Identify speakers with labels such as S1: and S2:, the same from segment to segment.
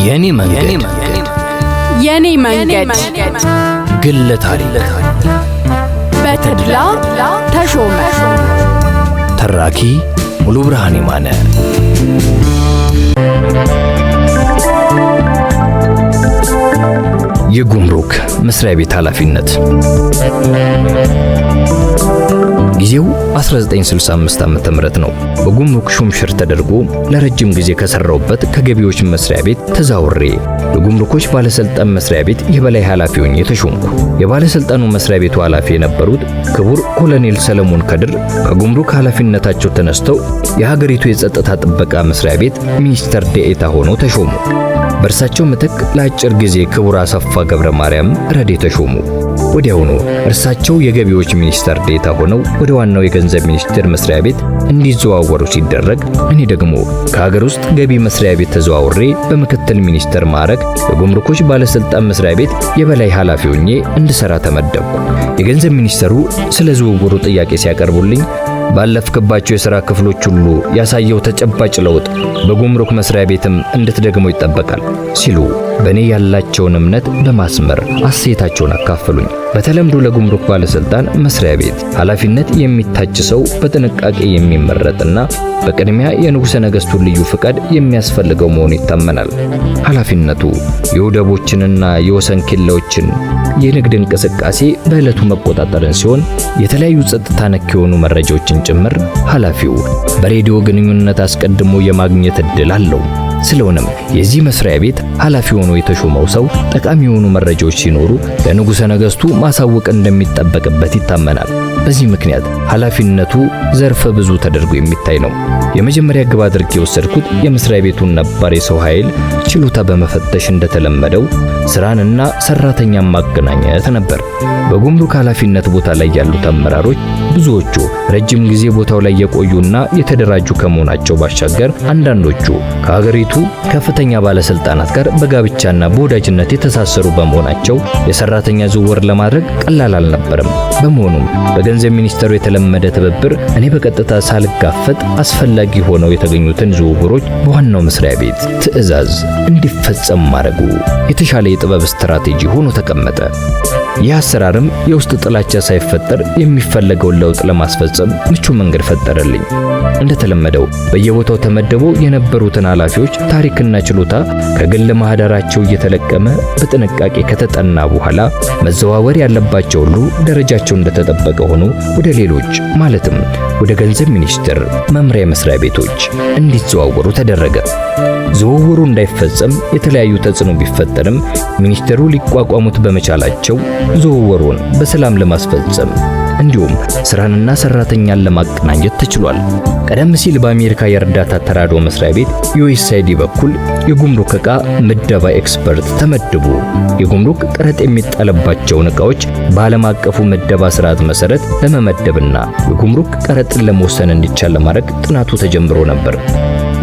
S1: የኔ መንገድ ግለ ታሪክ
S2: በተድላ ተሾመ
S1: ተራኪ ሙሉ ብርሃን ይማነ የጉምሩክ መስሪያ ቤት ኃላፊነት ጊዜው 1965 ዓመተ ምህረት ነው። በጉምሩክ ሹምሽር ተደርጎ ለረጅም ጊዜ ከሰራውበት ከገቢዎች መስሪያ ቤት ተዛውሬ የጉምሩኮች ባለስልጣን መስሪያ ቤት የበላይ ኃላፊ ሆኜ ተሾምኩ። የባለስልጣኑ መስሪያ ቤቱ ኃላፊ የነበሩት ክቡር ኮሎኔል ሰለሞን ከድር ከጉምሩክ ኃላፊነታቸው ተነስተው የሀገሪቱ የጸጥታ ጥበቃ መስሪያ ቤት ሚኒስትር ዴኤታ ሆነው ተሾሙ። በእርሳቸው ምትክ ለአጭር ጊዜ ክቡር አሰፋ ገብረ ማርያም ረዴ ተሾሙ። ወዲያውኑ እርሳቸው የገቢዎች ሚኒስትር ዴኤታ ሆነው ወደ ዋናው የገንዘብ ሚኒስቴር መስሪያ ቤት እንዲዘዋወሩ ሲደረግ እኔ ደግሞ ከሀገር ውስጥ ገቢ መስሪያ ቤት ተዘዋውሬ በምክትል ሚኒስትር ማዕረግ የጉምሩኮች ባለስልጣን መስሪያ ቤት የበላይ ኃላፊ ሆኜ እንድሰራ ተመደብኩ። የገንዘብ ሚኒስትሩ ስለ ዝውውሩ ጥያቄ ሲያቀርቡልኝ ባለፍክባቸው የሥራ ክፍሎች ሁሉ ያሳየው ተጨባጭ ለውጥ በጉምሩክ መስሪያ ቤትም እንድትደግመው ይጠበቃል ሲሉ በእኔ ያላቸውን እምነት በማስመር አስተያየታቸውን አካፈሉኝ። በተለምዶ ለጉምሩክ ባለስልጣን መስሪያ ቤት ኃላፊነት የሚታጭ ሰው በጥንቃቄ የሚመረጥና በቅድሚያ የንጉሠ ነገሥቱን ልዩ ፍቃድ የሚያስፈልገው መሆኑ ይታመናል። ኃላፊነቱ የወደቦችንና የወሰን ኬላዎችን የንግድ እንቅስቃሴ በዕለቱ መቆጣጠርን ሲሆን የተለያዩ ጸጥታ ነክ የሆኑ መረጃዎችን ጭምር ኃላፊው በሬዲዮ ግንኙነት አስቀድሞ የማግኘት ዕድል አለው። ስለሆነም የዚህ መስሪያ ቤት ኃላፊ ሆኖ የተሾመው ሰው ጠቃሚ የሆኑ መረጃዎች ሲኖሩ ለንጉሠ ነገሥቱ ማሳወቅ እንደሚጠበቅበት ይታመናል። በዚህ ምክንያት ኃላፊነቱ ዘርፈ ብዙ ተደርጎ የሚታይ ነው። የመጀመሪያ ግብ አድርጌ የወሰድኩት የመስሪያ ቤቱን ነባር የሰው ኃይል ችሎታ በመፈተሽ እንደተለመደው ስራንና ሰራተኛን ማገናኘት ነበር። በጉምሩክ ኃላፊነት ቦታ ላይ ያሉት አመራሮች ብዙዎቹ ረጅም ጊዜ ቦታው ላይ የቆዩና የተደራጁ ከመሆናቸው ባሻገር አንዳንዶቹ ከሀገሪቱ ከፍተኛ ባለስልጣናት ጋር በጋብቻና በወዳጅነት የተሳሰሩ በመሆናቸው የሰራተኛ ዝውውር ለማድረግ ቀላል አልነበረም። በመሆኑም በገንዘብ ሚኒስቴሩ የተለመደ ትብብር እኔ በቀጥታ ሳልጋፈጥ አስፈላጊ ሆነው የተገኙትን ዝውውሮች በዋናው መስሪያ ቤት ትዕዛዝ እንዲፈጸም ማድረጉ የተሻለ የጥበብ ስትራቴጂ ሆኖ ተቀመጠ። ይህ አሰራርም የውስጥ ጥላቻ ሳይፈጠር የሚፈለገውን ለውጥ ለማስፈጸም ምቹ መንገድ ፈጠረልኝ። እንደተለመደው በየቦታው ተመደበው የነበሩትን ኃላፊዎች ታሪክና ችሎታ ከግል ማህደራቸው እየተለቀመ በጥንቃቄ ከተጠና በኋላ መዘዋወር ያለባቸው ሁሉ ደረጃቸው እንደተጠበቀ ሆኖ ወደ ሌሎች ማለትም ወደ ገንዘብ ሚኒስቴር መምሪያ መስሪያ ቤቶች እንዲዘዋወሩ ተደረገ። ዝውውሩ እንዳይፈጸም የተለያዩ ተጽዕኖ ቢፈጠርም ሚኒስቴሩ ሊቋቋሙት በመቻላቸው ዝውውሩን በሰላም ለማስፈጸም እንዲሁም ስራንና ሰራተኛን ለማቀናኘት ተችሏል። ቀደም ሲል በአሜሪካ የእርዳታ ተራድኦ መስሪያ ቤት ዩኤስአይዲ በኩል የጉምሩክ ዕቃ ምደባ ኤክስፐርት ተመድቦ የጉምሩክ ቀረጥ የሚጣልባቸውን ዕቃዎች በዓለም አቀፉ ምደባ ስርዓት መሰረት ለመመደብና የጉምሩክ ቀረጥን ለመወሰን እንዲቻል ለማድረግ ጥናቱ ተጀምሮ ነበር።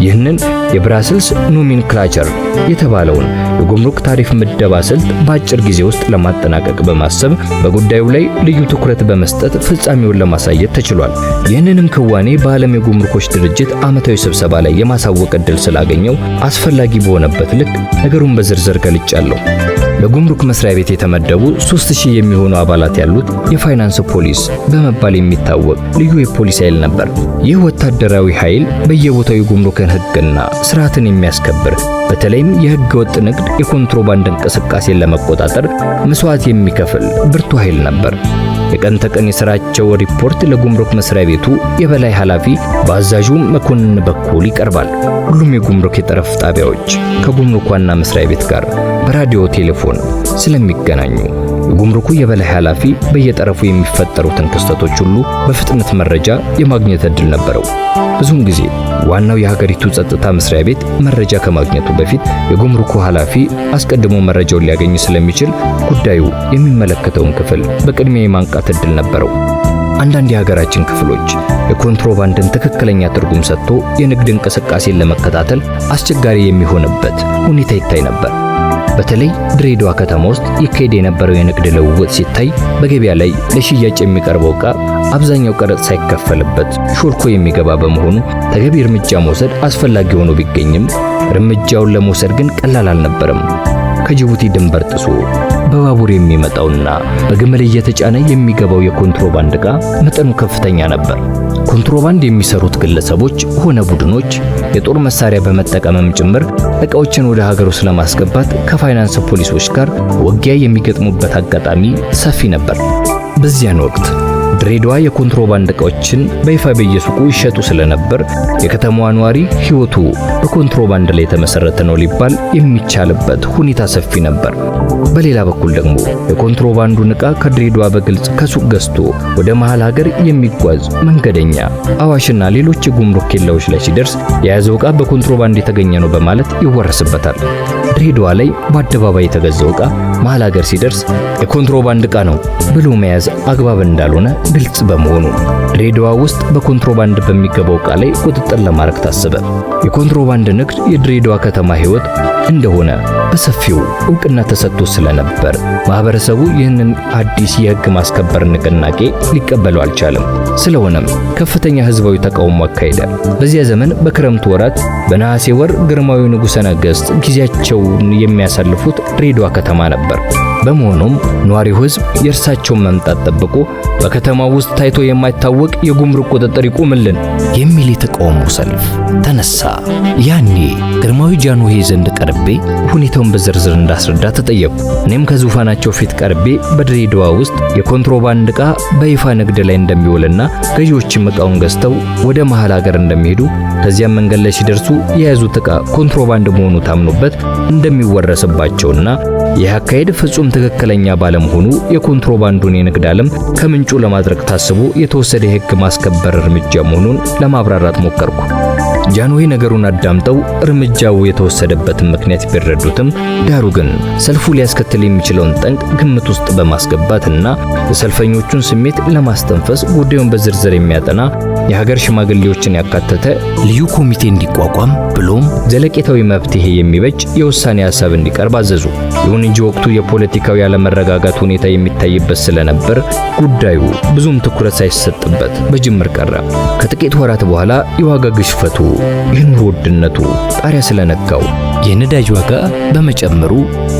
S1: ይህንን የብራስልስ ኖሜንክላቸር የተባለውን የጉምሩክ ታሪፍ ምደባ ስልት በአጭር ጊዜ ውስጥ ለማጠናቀቅ በማሰብ በጉዳዩ ላይ ልዩ ትኩረት በመስጠት ፍጻሜውን ለማሳየት ተችሏል። ይህንንም ክዋኔ በዓለም የጉምሩኮች ድርጅት ዓመታዊ ስብሰባ ላይ የማሳወቅ ዕድል ስላገኘው አስፈላጊ በሆነበት ልክ ነገሩን በዝርዝር ገልጫለሁ። ለጉምሩክ መስሪያ ቤት የተመደቡ 3000 የሚሆኑ አባላት ያሉት የፋይናንስ ፖሊስ በመባል የሚታወቅ ልዩ የፖሊስ ኃይል ነበር። ይህ ወታደራዊ ኃይል በየቦታው የጉምሩክን ሕግና ስርዓትን የሚያስከብር በተለይም የሕገ ወጥ ንግድ የኮንትሮባንድ እንቅስቃሴን ለመቆጣጠር መስዋዕት የሚከፍል ብርቱ ኃይል ነበር። የቀን ተቀን የሥራቸው ሪፖርት ለጉምሩክ መስሪያ ቤቱ የበላይ ኃላፊ በአዛዡ መኮንን በኩል ይቀርባል። ሁሉም የጉምሩክ የጠረፍ ጣቢያዎች ከጉምሩክ ዋና መስሪያ ቤት ጋር በራዲዮ ቴሌፎን ስለሚገናኙ የጉምሩኩ የበላይ ኃላፊ በየጠረፉ የሚፈጠሩትን ክስተቶች ሁሉ በፍጥነት መረጃ የማግኘት ዕድል ነበረው። ብዙውን ጊዜ ዋናው የሀገሪቱ ጸጥታ መስሪያ ቤት መረጃ ከማግኘቱ በፊት የጉምሩኩ ኃላፊ አስቀድሞ መረጃውን ሊያገኝ ስለሚችል ጉዳዩ የሚመለከተውን ክፍል በቅድሚያ የማንቃት ዕድል ነበረው። አንዳንድ የሀገራችን ክፍሎች የኮንትሮባንድን ትክክለኛ ትርጉም ሰጥቶ የንግድ እንቅስቃሴን ለመከታተል አስቸጋሪ የሚሆንበት ሁኔታ ይታይ ነበር። በተለይ ድሬዳዋ ከተማ ውስጥ ይካሄድ የነበረው የንግድ ልውውጥ ሲታይ በገበያ ላይ ለሽያጭ የሚቀርበው ዕቃ አብዛኛው ቀረጥ ሳይከፈልበት ሾልኮ የሚገባ በመሆኑ ተገቢ እርምጃ መውሰድ አስፈላጊ ሆኖ ቢገኝም እርምጃውን ለመውሰድ ግን ቀላል አልነበረም። ከጅቡቲ ድንበር ጥሶ በባቡር የሚመጣውና በግመል እየተጫነ የሚገባው የኮንትሮባንድ ዕቃ መጠኑ ከፍተኛ ነበር። ኮንትሮባንድ የሚሰሩት ግለሰቦች ሆነ ቡድኖች የጦር መሳሪያ በመጠቀምም ጭምር ዕቃዎችን ወደ ሀገር ውስጥ ለማስገባት ከፋይናንስ ፖሊሶች ጋር ውጊያ የሚገጥሙበት አጋጣሚ ሰፊ ነበር። በዚያን ወቅት ድሬዳዋ የኮንትሮባንድ ዕቃዎችን በይፋ በየሱቁ ይሸጡ ስለነበር የከተማዋ ነዋሪ ሕይወቱ በኮንትሮባንድ ላይ የተመሰረተ ነው ሊባል የሚቻልበት ሁኔታ ሰፊ ነበር። በሌላ በኩል ደግሞ የኮንትሮባንዱን ዕቃ ከድሬዳዋ በግልጽ ከሱቅ ገዝቶ ወደ መሃል ሀገር የሚጓዝ መንገደኛ አዋሽና ሌሎች የጉምሩክ ኬላዎች ላይ ሲደርስ የያዘው ዕቃ በኮንትሮባንድ የተገኘ ነው በማለት ይወረስበታል። ድሬዳዋ ላይ በአደባባይ የተገዛው ዕቃ መሃል ሀገር ሲደርስ የኮንትሮባንድ ዕቃ ነው ብሎ መያዝ አግባብ እንዳልሆነ ግልጽ በመሆኑ ድሬዳዋ ውስጥ በኮንትሮባንድ በሚገባው ዕቃ ላይ ቁጥጥር ለማድረግ ታሰበ። የኮንትሮባንድ ንግድ የድሬዳዋ ከተማ ሕይወት እንደሆነ በሰፊው ዕውቅና ተሰጥቶ ስለነበር ማህበረሰቡ ይህንን አዲስ የሕግ ማስከበር ንቅናቄ ሊቀበለው አልቻለም። ስለሆነም ከፍተኛ ህዝባዊ ተቃውሞ አካሄደ። በዚያ ዘመን በክረምቱ ወራት በነሐሴ ወር ግርማዊ ንጉሠ ነገሥት ጊዜያቸውን የሚያሳልፉት ድሬዳዋ ከተማ ነበር። በመሆኑም ነዋሪው ህዝብ የእርሳቸውን መምጣት ጠብቆ በከተማው ውስጥ ታይቶ የማይታወቅ የጉምሩክ ቁጥጥር ይቆምልን የሚል የተቃውሞ ሰልፍ ተነሳ። ያኔ ግርማዊ ጃንሆይ ዘንድ ቀርቤ ሁኔታውን በዝርዝር እንዳስረዳ ተጠየቁ። እኔም ከዙፋናቸው ፊት ቀርቤ በድሬዳዋ ውስጥ የኮንትሮባንድ ዕቃ በይፋ ንግድ ላይ እንደሚውልና ገዢዎችም ዕቃውን ገዝተው ወደ መሃል ሀገር እንደሚሄዱ ከዚያም መንገድ ላይ ሲደርሱ የያዙት ዕቃ ኮንትሮባንድ መሆኑ ታምኖበት እንደሚወረስባቸውና ይህ አካሄድ ፍጹም ትክክለኛ ባለመሆኑ የኮንትሮባንዱን የንግድ ዓለም ከምንጩ ለማድረግ ታስቦ የተወሰደ የሕግ ማስከበር እርምጃ መሆኑን ለማብራራት ሞከርኩ። ጃንሆይ ነገሩን አዳምጠው እርምጃው የተወሰደበትን ምክንያት ቢረዱትም ዳሩ ግን ሰልፉ ሊያስከትል የሚችለውን ጠንቅ ግምት ውስጥ በማስገባትና የሰልፈኞቹን ስሜት ለማስተንፈስ ጉዳዩን በዝርዝር የሚያጠና የሀገር ሽማግሌዎችን ያካተተ ልዩ ኮሚቴ እንዲቋቋም ብሎም ዘለቄታዊ መፍትሄ የሚበጅ የውሳኔ ሐሳብ እንዲቀርብ አዘዙ። ይሁን እንጂ ወቅቱ የፖለቲካዊ ያለመረጋጋት ሁኔታ የሚታይበት ስለነበር ጉዳዩ ብዙም ትኩረት ሳይሰጥበት በጅምር ቀረ። ከጥቂት ወራት በኋላ የዋጋ ግሽፈቱ የኑሮ ውድነቱ ጣሪያ ስለነካው የነዳጅ ዋጋ በመጨመሩ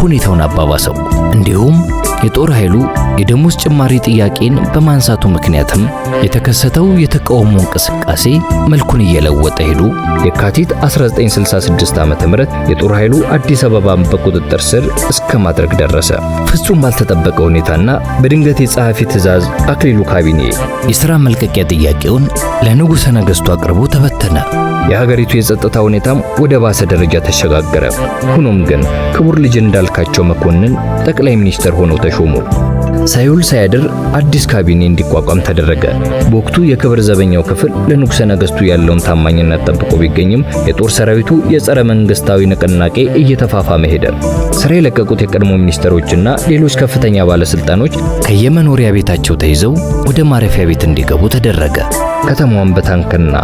S1: ሁኔታውን አባባሰው። እንዲሁም የጦር ኃይሉ የደሞዝ ጭማሪ ጥያቄን በማንሳቱ ምክንያትም የተከሰተው የተቃውሞ እንቅስቃሴ መልኩን እየለወጠ ሄዱ። የካቲት 1966 ዓ.ም የጦር ኃይሉ አዲስ አበባን በቁጥጥር ስር እስከ ማድረግ ደረሰ። ፍጹም ባልተጠበቀ ሁኔታና በድንገት የጸሐፊ ትእዛዝ አክሊሉ ካቢኔ የሥራ መልቀቂያ ጥያቄውን ለንጉሠ ነገሥቱ አቅርቦ ተበተነ። የሀገሪቱ የጸጥታ ሁኔታም ወደ ባሰ ደረጃ ተሸጋገረ። ሆኖም ግን ክቡር ልጅ እንዳልካቸው መኮንን ጠቅላይ ሚኒስትር ሆነው ተሾሙ። ሳይውል ሳያድር አዲስ ካቢኔ እንዲቋቋም ተደረገ። በወቅቱ የክብር ዘበኛው ክፍል ለንጉሠ ነገሥቱ ያለውን ታማኝነት ጠብቆ ቢገኝም የጦር ሰራዊቱ የጸረ መንግስታዊ ንቅናቄ እየተፋፋመ ሄደ። ስራ የለቀቁት የቀድሞ ሚኒስትሮችና ሌሎች ከፍተኛ ባለስልጣኖች ከየመኖሪያ ቤታቸው ተይዘው ወደ ማረፊያ ቤት እንዲገቡ ተደረገ። ከተማዋን በታንክና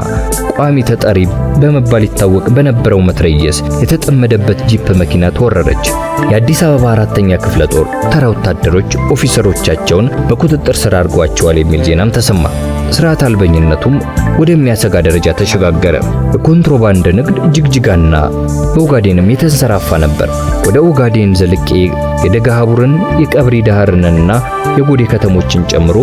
S1: ቋሚ ተጠሪ በመባል ይታወቅ በነበረው መትረየስ የተጠመደበት ጂፕ መኪና ተወረረች። የአዲስ አበባ 4ኛ ክፍለ ጦር ተራ ወታደሮች ኦፊሰሮቻቸውን በቁጥጥር ስር አድርገዋቸዋል የሚል ዜናም ተሰማ። ስርዓት አልበኝነቱም ወደሚያሰጋ ደረጃ ተሸጋገረ። የኮንትሮባንድ ንግድ ጅግጅጋና በኦጋዴንም የተንሰራፋ ነበር። ወደ ኦጋዴን ዘልቄ የደጋሃቡርን የቀብሪ ዳህርንና የጎዴ ከተሞችን ጨምሮ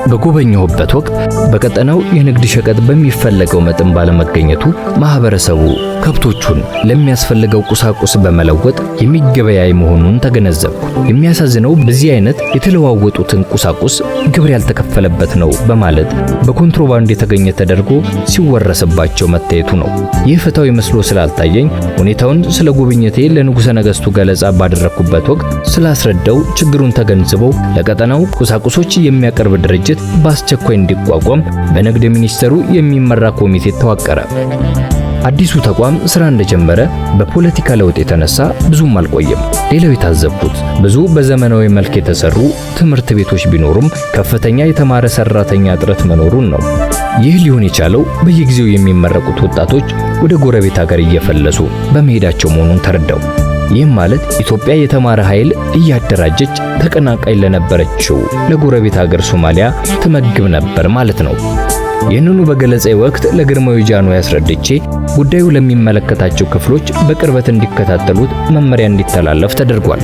S1: በጎበኘሁበት ወቅት በቀጠናው የንግድ ሸቀጥ በሚፈለገው መጠን ባለመገኘቱ ማህበረሰቡ ከብቶቹን ለሚያስፈልገው ቁሳቁስ በመለወጥ የሚገበያይ መሆኑን ተገነዘብኩ። የሚያሳዝነው በዚህ አይነት የተለዋወጡትን ቁሳቁስ ግብር ያልተከፈለበት ነው በማለት በኮንትሮባንድ የተገኘ ተደርጎ ሲወረስባቸው መታየቱ ነው። ይህ ፍትሃዊ መስሎ ስላልታየኝ ሁኔታውን ስለ ጉብኝቴ ለንጉሠ ነገሥቱ ገለጻ ባደረኩበት ወቅት ስላስረዳው ችግሩን ተገንዝበው ለቀጠናው ቁሳቁሶች የሚያቀርብ ድርጅት በአስቸኳይ እንዲቋቋም በንግድ ሚኒስቴሩ የሚመራ ኮሚቴ ተዋቀረ። አዲሱ ተቋም ስራ እንደጀመረ በፖለቲካ ለውጥ የተነሳ ብዙም አልቆየም። ሌላው የታዘብኩት ብዙ በዘመናዊ መልክ የተሰሩ ትምህርት ቤቶች ቢኖሩም ከፍተኛ የተማረ ሰራተኛ እጥረት መኖሩን ነው። ይህ ሊሆን የቻለው በየጊዜው የሚመረቁት ወጣቶች ወደ ጎረቤት ሀገር እየፈለሱ በመሄዳቸው መሆኑን ተረዳው። ይህም ማለት ኢትዮጵያ የተማረ ኃይል እያደራጀች ተቀናቃኝ ለነበረችው ለጎረቤት ሀገር ሶማሊያ ትመግብ ነበር ማለት ነው። ይህንኑ በገለጻዬ ወቅት ለግርማዊ ጃንሆይ አስረድቼ ጉዳዩ ለሚመለከታቸው ክፍሎች በቅርበት እንዲከታተሉት መመሪያ እንዲተላለፍ ተደርጓል።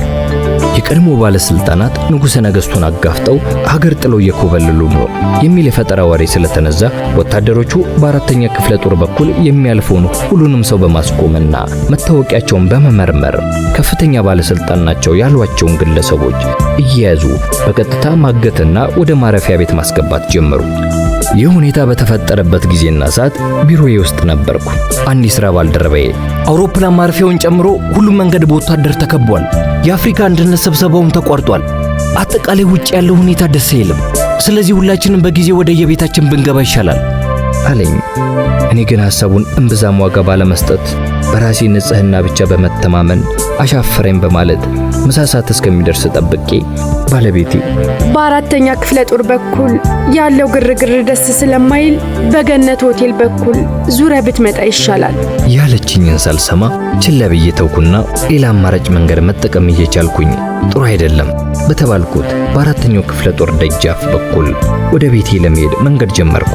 S1: የቀድሞ ባለስልጣናት ንጉሠ ነገሥቱን አጋፍጠው ሀገር ጥለው እየኮበለሉ ነው የሚል የፈጠራ ወሬ ስለተነዛ ወታደሮቹ በአራተኛ ክፍለ ጦር በኩል የሚያልፈውን ሁሉንም ሰው በማስቆምና መታወቂያቸውን በመመርመር ከፍተኛ ባለስልጣን ናቸው ያሏቸውን ግለሰቦች እየያዙ በቀጥታ ማገትና ወደ ማረፊያ ቤት ማስገባት ጀመሩ። ይህ ሁኔታ በተፈጠረበት ጊዜና ሰዓት ቢሮዬ ውስጥ ነበርኩ። አንድ የሥራ ባልደረባዬ
S2: አውሮፕላን ማረፊያውን ጨምሮ ሁሉም መንገድ በወታደር ተከቧል፣ የአፍሪካ አንድነት ስብሰባውም ተቋርጧል፣ አጠቃላይ ውጭ ያለው ሁኔታ ደስ አይልም፣ ስለዚህ ሁላችንም በጊዜ ወደ የቤታችን ብንገባ ይሻላል
S1: አለኝ። እኔ ግን ሐሳቡን እምብዛም ዋጋ ባለመስጠት በራሴ ንጽህና ብቻ በመተማመን አሻፈረኝ በማለት ምሳ ሰዓት እስከሚደርስ ጠብቄ ባለቤቴ
S3: በአራተኛ ክፍለ ጦር በኩል ያለው ግርግር ደስ ስለማይል በገነት ሆቴል በኩል ዙሪያ ብትመጣ ይሻላል
S1: ያለችኝን ሳልሰማ ችላ ብዬ ተውኩና ሌላ አማራጭ መንገድ መጠቀም እየቻልኩኝ ጥሩ አይደለም በተባልኩት በአራተኛው ክፍለ ጦር ደጃፍ በኩል ወደ ቤቴ ለመሄድ መንገድ ጀመርኩ።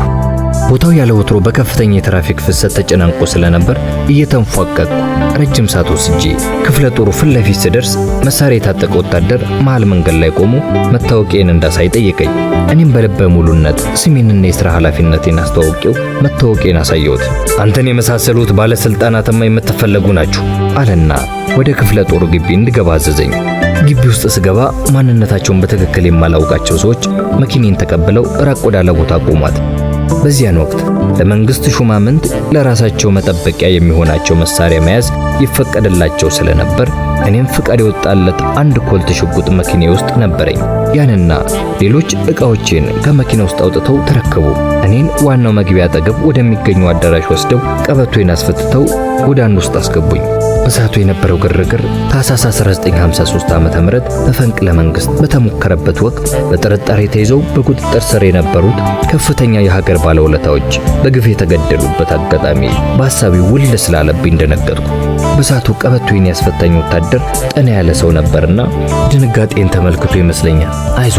S1: ቦታው ያለ ወትሮ በከፍተኛ የትራፊክ ፍሰት ተጨናንቆ ስለነበር እየተንፏቀቅኩ ረጅም ሰዓት ወስጄ ክፍለ ጦሩ ፊት ለፊት ስደርስ መሳሪያ የታጠቀ ወታደር መሃል መንገድ ላይ ቆሞ መታወቂያን እንዳሳይ ጠየቀኝ። እኔም በልበ ሙሉነት ስሜንና የሥራ ኃላፊነቴን አስተዋውቄው መታወቂያን አሳየሁት። አንተን የመሳሰሉት ባለስልጣናትማ የምትፈለጉ ናችሁ አለና ወደ ክፍለ ጦሩ ግቢ እንድገባ አዘዘኝ። ግቢ ውስጥ ስገባ ማንነታቸውን በትክክል የማላውቃቸው ሰዎች መኪናን ተቀብለው ራቅ ወዳለ ቦታ ቆሟት። በዚያን ወቅት ለመንግስት ሹማምንት ለራሳቸው መጠበቂያ የሚሆናቸው መሳሪያ መያዝ ይፈቀድላቸው ስለነበር እኔም ፍቃድ የወጣለት አንድ ኮልት ሽጉጥ መኪናዬ ውስጥ ነበረኝ። ያንና ሌሎች ዕቃዎችን ከመኪና ውስጥ አውጥተው ተረከቡ። እኔን ዋናው መግቢያ አጠገብ ወደሚገኘው አዳራሽ ወስደው ቀበቶዬን አስፈትተው ወደ አንድ ውስጥ አስገቡኝ። በሰዓቱ የነበረው ግርግር ታኅሳስ 1953 ዓ.ም መፈንቅለ መንግስት በተሞከረበት ወቅት በጥርጣሬ ተይዘው በቁጥጥር ስር የነበሩት ከፍተኛ የሀገር ባለውለታዎች በግፍ የተገደሉበት አጋጣሚ በሐሳቤ ውል ስላለብኝ ደነገጥኩ። በሰዓቱ ቀበቶዬን ያስፈታኝ ወታደር ጠና ያለ ሰው ነበርና ድንጋጤን ተመልክቶ ይመስለኛል አይዞ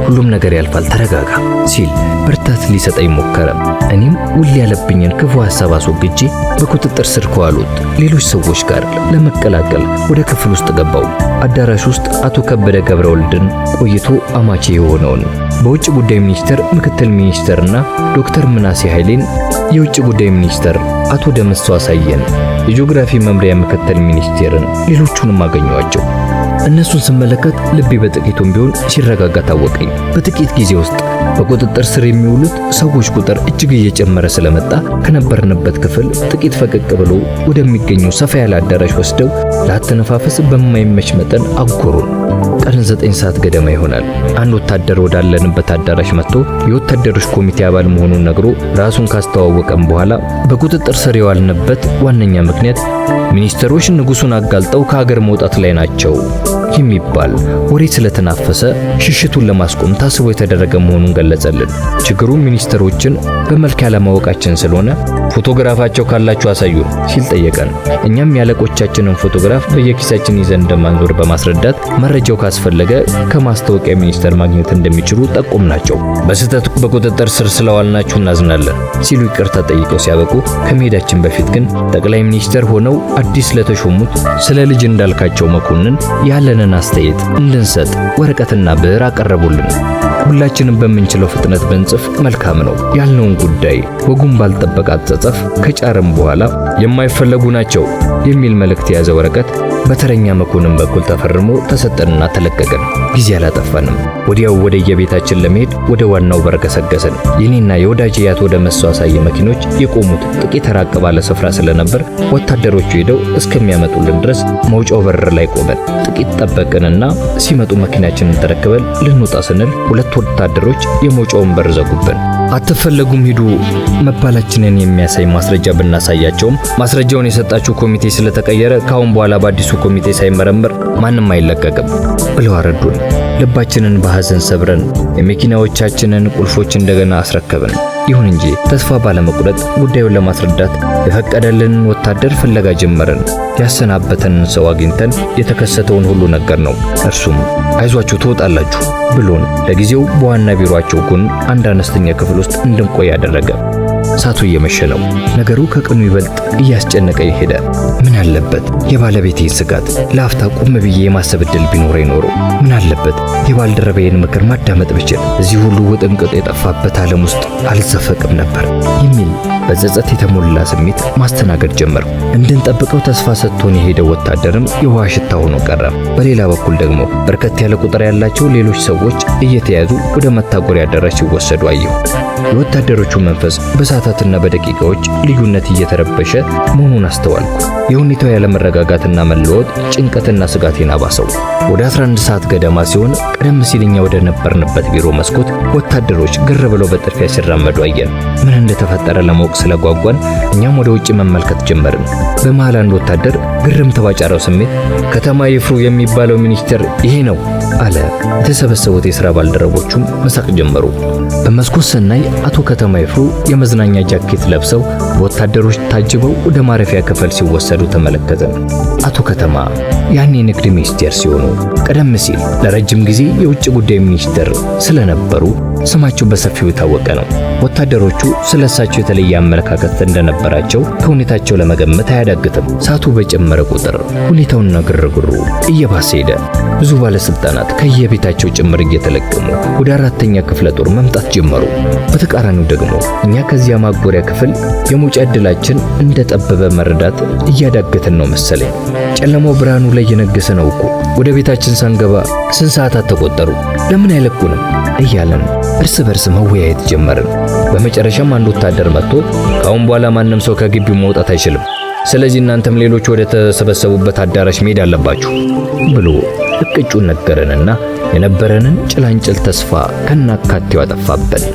S1: ሁሉም ነገር ያልፋል ተረጋጋ ሲል ብርታት ሊሰጠኝ ሞከረ። እኔም ውል ያለብኝን ክፉ ሐሳብ አስወግጄ በቁጥጥር ስር ከዋሉት ሌሎች ሰዎች ጋር ለመቀላቀል ወደ ክፍል ውስጥ ገባው። አዳራሽ ውስጥ አቶ ከበደ ገብረወልድን ቆይቶ አማቼ የሆነውን በውጭ ጉዳይ ሚኒስቴር ምክትል ሚኒስትርና ዶክተር ምናሴ ኃይሌን የውጭ ጉዳይ ሚኒስትር አቶ ደምሰው አሳየን የጂኦግራፊ መምሪያ ምክትል ሚኒስቴርን ሌሎቹንም አገኘዋቸው። እነሱን ስመለከት ልቤ በጥቂቱም ቢሆን ሲረጋጋ ታወቀኝ። በጥቂት ጊዜ ውስጥ በቁጥጥር ስር የሚውሉት ሰዎች ቁጥር እጅግ እየጨመረ ስለመጣ ከነበርንበት ክፍል ጥቂት ፈቀቅ ብሎ ወደሚገኘው ሰፋ ያለ አዳራሽ ወስደው ለአተነፋፈስ በማይመች መጠን አጎሩን። ቀን 9 ሰዓት ገደማ ይሆናል። አንድ ወታደር ወዳለንበት አዳራሽ መጥቶ የወታደሮች ኮሚቴ አባል መሆኑን ነግሮ ራሱን ካስተዋወቀም በኋላ በቁጥጥር ስር የዋልንበት ዋነኛ ምክንያት ሚኒስትሮች ንጉሱን አጋልጠው ከሀገር መውጣት ላይ ናቸው የሚባል ወሬ ስለተናፈሰ ሽሽቱን ለማስቆም ታስቦ የተደረገ መሆኑን ገለጸልን። ችግሩ ሚኒስትሮችን በመልክ ያለማወቃችን ስለሆነ ፎቶግራፋቸው ካላችሁ አሳዩን ሲል ጠየቀን። እኛም ያለቆቻችንን ፎቶግራፍ በየኪሳችን ይዘን እንደማንዞር በማስረዳት መረጃው ካስፈለገ ከማስታወቂያ ሚኒስቴር ማግኘት እንደሚችሉ ጠቆምናቸው። በስህተት በቁጥጥር ስር ስለዋልናችሁ እናዝናለን ሲሉ ይቅርታ ጠይቀው ሲያበቁ ከመሄዳችን በፊት ግን ጠቅላይ ሚኒስትር ሆነው አዲስ ለተሾሙት ስለ ልጅ እንዳልካቸው መኮንን ያለንን አስተያየት እንድንሰጥ ወረቀትና ብዕር አቀረቡልን። ሁላችንም በምንችለው ፍጥነት ብንጽፍ መልካም ነው ያልነውን ጉዳይ ወጉን ባልጠበቀ አጻጻፍ ከጫረም በኋላ የማይፈለጉ ናቸው የሚል መልእክት የያዘ ወረቀት በተረኛ መኮንን በኩል ተፈርሞ ተሰጠንና ተለቀቀን። ጊዜ አላጠፋንም። ወዲያው ወደ የቤታችን ለመሄድ ወደ ዋናው በር ገሰገስን። የኔና የወዳጄ ያቶ ደምሰው አሳየ መኪኖች የቆሙት ጥቂት ራቅ ባለ ስፍራ ስለነበር ወታደሮቹ ሄደው እስከሚያመጡልን ድረስ መውጫው በር ላይ ቆመን ጥቂት ጠበቅንና ሲመጡ መኪናችንን ተረክበን ልንወጣ ስንል ሁለቱ ወታደሮች የመውጫውን በር ዘጉብን። አትፈለጉም ሂዱ መባላችንን የሚያሳይ ማስረጃ ብናሳያቸውም ማስረጃውን የሰጣችሁ ኮሚቴ ስለተቀየረ ካሁን በኋላ በአዲሱ ኮሚቴ ሳይመረመር ማንም አይለቀቅም ብለው አረዱን። ልባችንን በሐዘን ሰብረን የመኪናዎቻችንን ቁልፎች እንደገና አስረከብን። ይሁን እንጂ ተስፋ ባለመቁረጥ ጉዳዩን ለማስረዳት የፈቀደልንን ወታደር ፍለጋ ጀመርን። ያሰናበተንን ሰው አግኝተን የተከሰተውን ሁሉ ነገር ነው። እርሱም አይዟችሁ ትወጣላችሁ ብሎን ለጊዜው በዋና ቢሮአቸው ጎን አንድ አነስተኛ ክፍል ውስጥ እንድንቆይ አደረገ። ሰዓቱ እየመሸ ነው። ነገሩ ከቀኑ ይበልጥ እያስጨነቀኝ ሄደ። ምን አለበት የባለቤቴን ስጋት ለአፍታ ቆም ብዬ የማሰብ ዕድል ቢኖረኝ ኖሮ፣ ምን አለበት የባልደረባዬን ምክር ማዳመጥ ብችል እዚህ ሁሉ ውጥንቅጥ የጠፋበት ዓለም ውስጥ አልዘፈቅም ነበር የሚል በጸጸት የተሞላ ስሜት ማስተናገድ ጀመርኩ። እንድንጠብቀው ተስፋ ሰጥቶን የሄደው ወታደርም የውሃ ሽታ ሆኖ ቀረ። በሌላ በኩል ደግሞ በርከት ያለ ቁጥር ያላቸው ሌሎች ሰዎች እየተያዙ ወደ መታጎሪያ አዳራሽ ሲወሰዱ አየሁ። የወታደሮቹ መንፈስ በሰዓታትና በደቂቃዎች ልዩነት እየተረበሸ መሆኑን አስተዋልኩ። የሁኔታው ያለመረጋጋትና መለወጥ ጭንቀትና ስጋቴን አባሰው። ወደ 11 ሰዓት ገደማ ሲሆን ቀደም ሲል እኛ ወደ ነበርንበት ቢሮ መስኮት ወታደሮች ግር ብለው በጥድፊያ ሲራመዱ አየን። ምን እንደተፈጠረ ለማወቅ ስለጓጓን እኛም ወደ ውጭ መመልከት ጀመርን። በመሃል አንድ ወታደር ግርምት ባጫረው ስሜት ከተማ ይፍሩ የሚባለው ሚኒስቴር ይሄ ነው አለ። የተሰበሰቡት የሥራ ባልደረቦቹም መሳቅ ጀመሩ። በመስኮት ስናይ አቶ ከተማ ይፍሩ የመዝናኛ ጃኬት ለብሰው በወታደሮች ታጅበው ወደ ማረፊያ ክፍል ሲወሰዱ ተመለከተን። አቶ ከተማ ያኔ ንግድ ሚኒስቴር ሲሆኑ ቀደም ሲል ለረጅም ጊዜ የውጭ ጉዳይ ሚኒስቴር ስለነበሩ ስማቸው በሰፊው የታወቀ ነው። ወታደሮቹ ስለሳቸው የተለየ አመለካከት እንደነበራቸው ከሁኔታቸው ለመገመት አያዳግትም። ሰዓቱ በጨመረ ቁጥር ሁኔታውና ግርግሩ እየባሰ ሄደ። ብዙ ባለስልጣናት ከየቤታቸው ጭምር እየተለቀሙ ወደ 4ኛ ክፍለ ጦር መምጣት ጀመሩ። በተቃራኒው ደግሞ እኛ ከዚያ ማጎሪያ ክፍል የመውጫ ዕድላችን እንደጠበበ መረዳት እያዳገተን ነው መሰለኝ። ጨለማው ብርሃኑ ላይ የነገሰ ነው እኮ። ወደ ቤታችን ሳንገባ ስንት ሰዓታት ተቆጠሩ? ለምን አይለቁንም? እያለን እርስ በርስ መወያየት ጀመርን። በመጨረሻም አንድ ወታደር መጥቶ ካሁን በኋላ ማንም ሰው ከግቢው መውጣት አይችልም፣ ስለዚህ እናንተም ሌሎች ወደ ተሰበሰቡበት አዳራሽ መሄድ አለባችሁ ብሎ እቅጩን ነገረንና የነበረንን ጭላንጭል ተስፋ ከናካቴው አጠፋብን።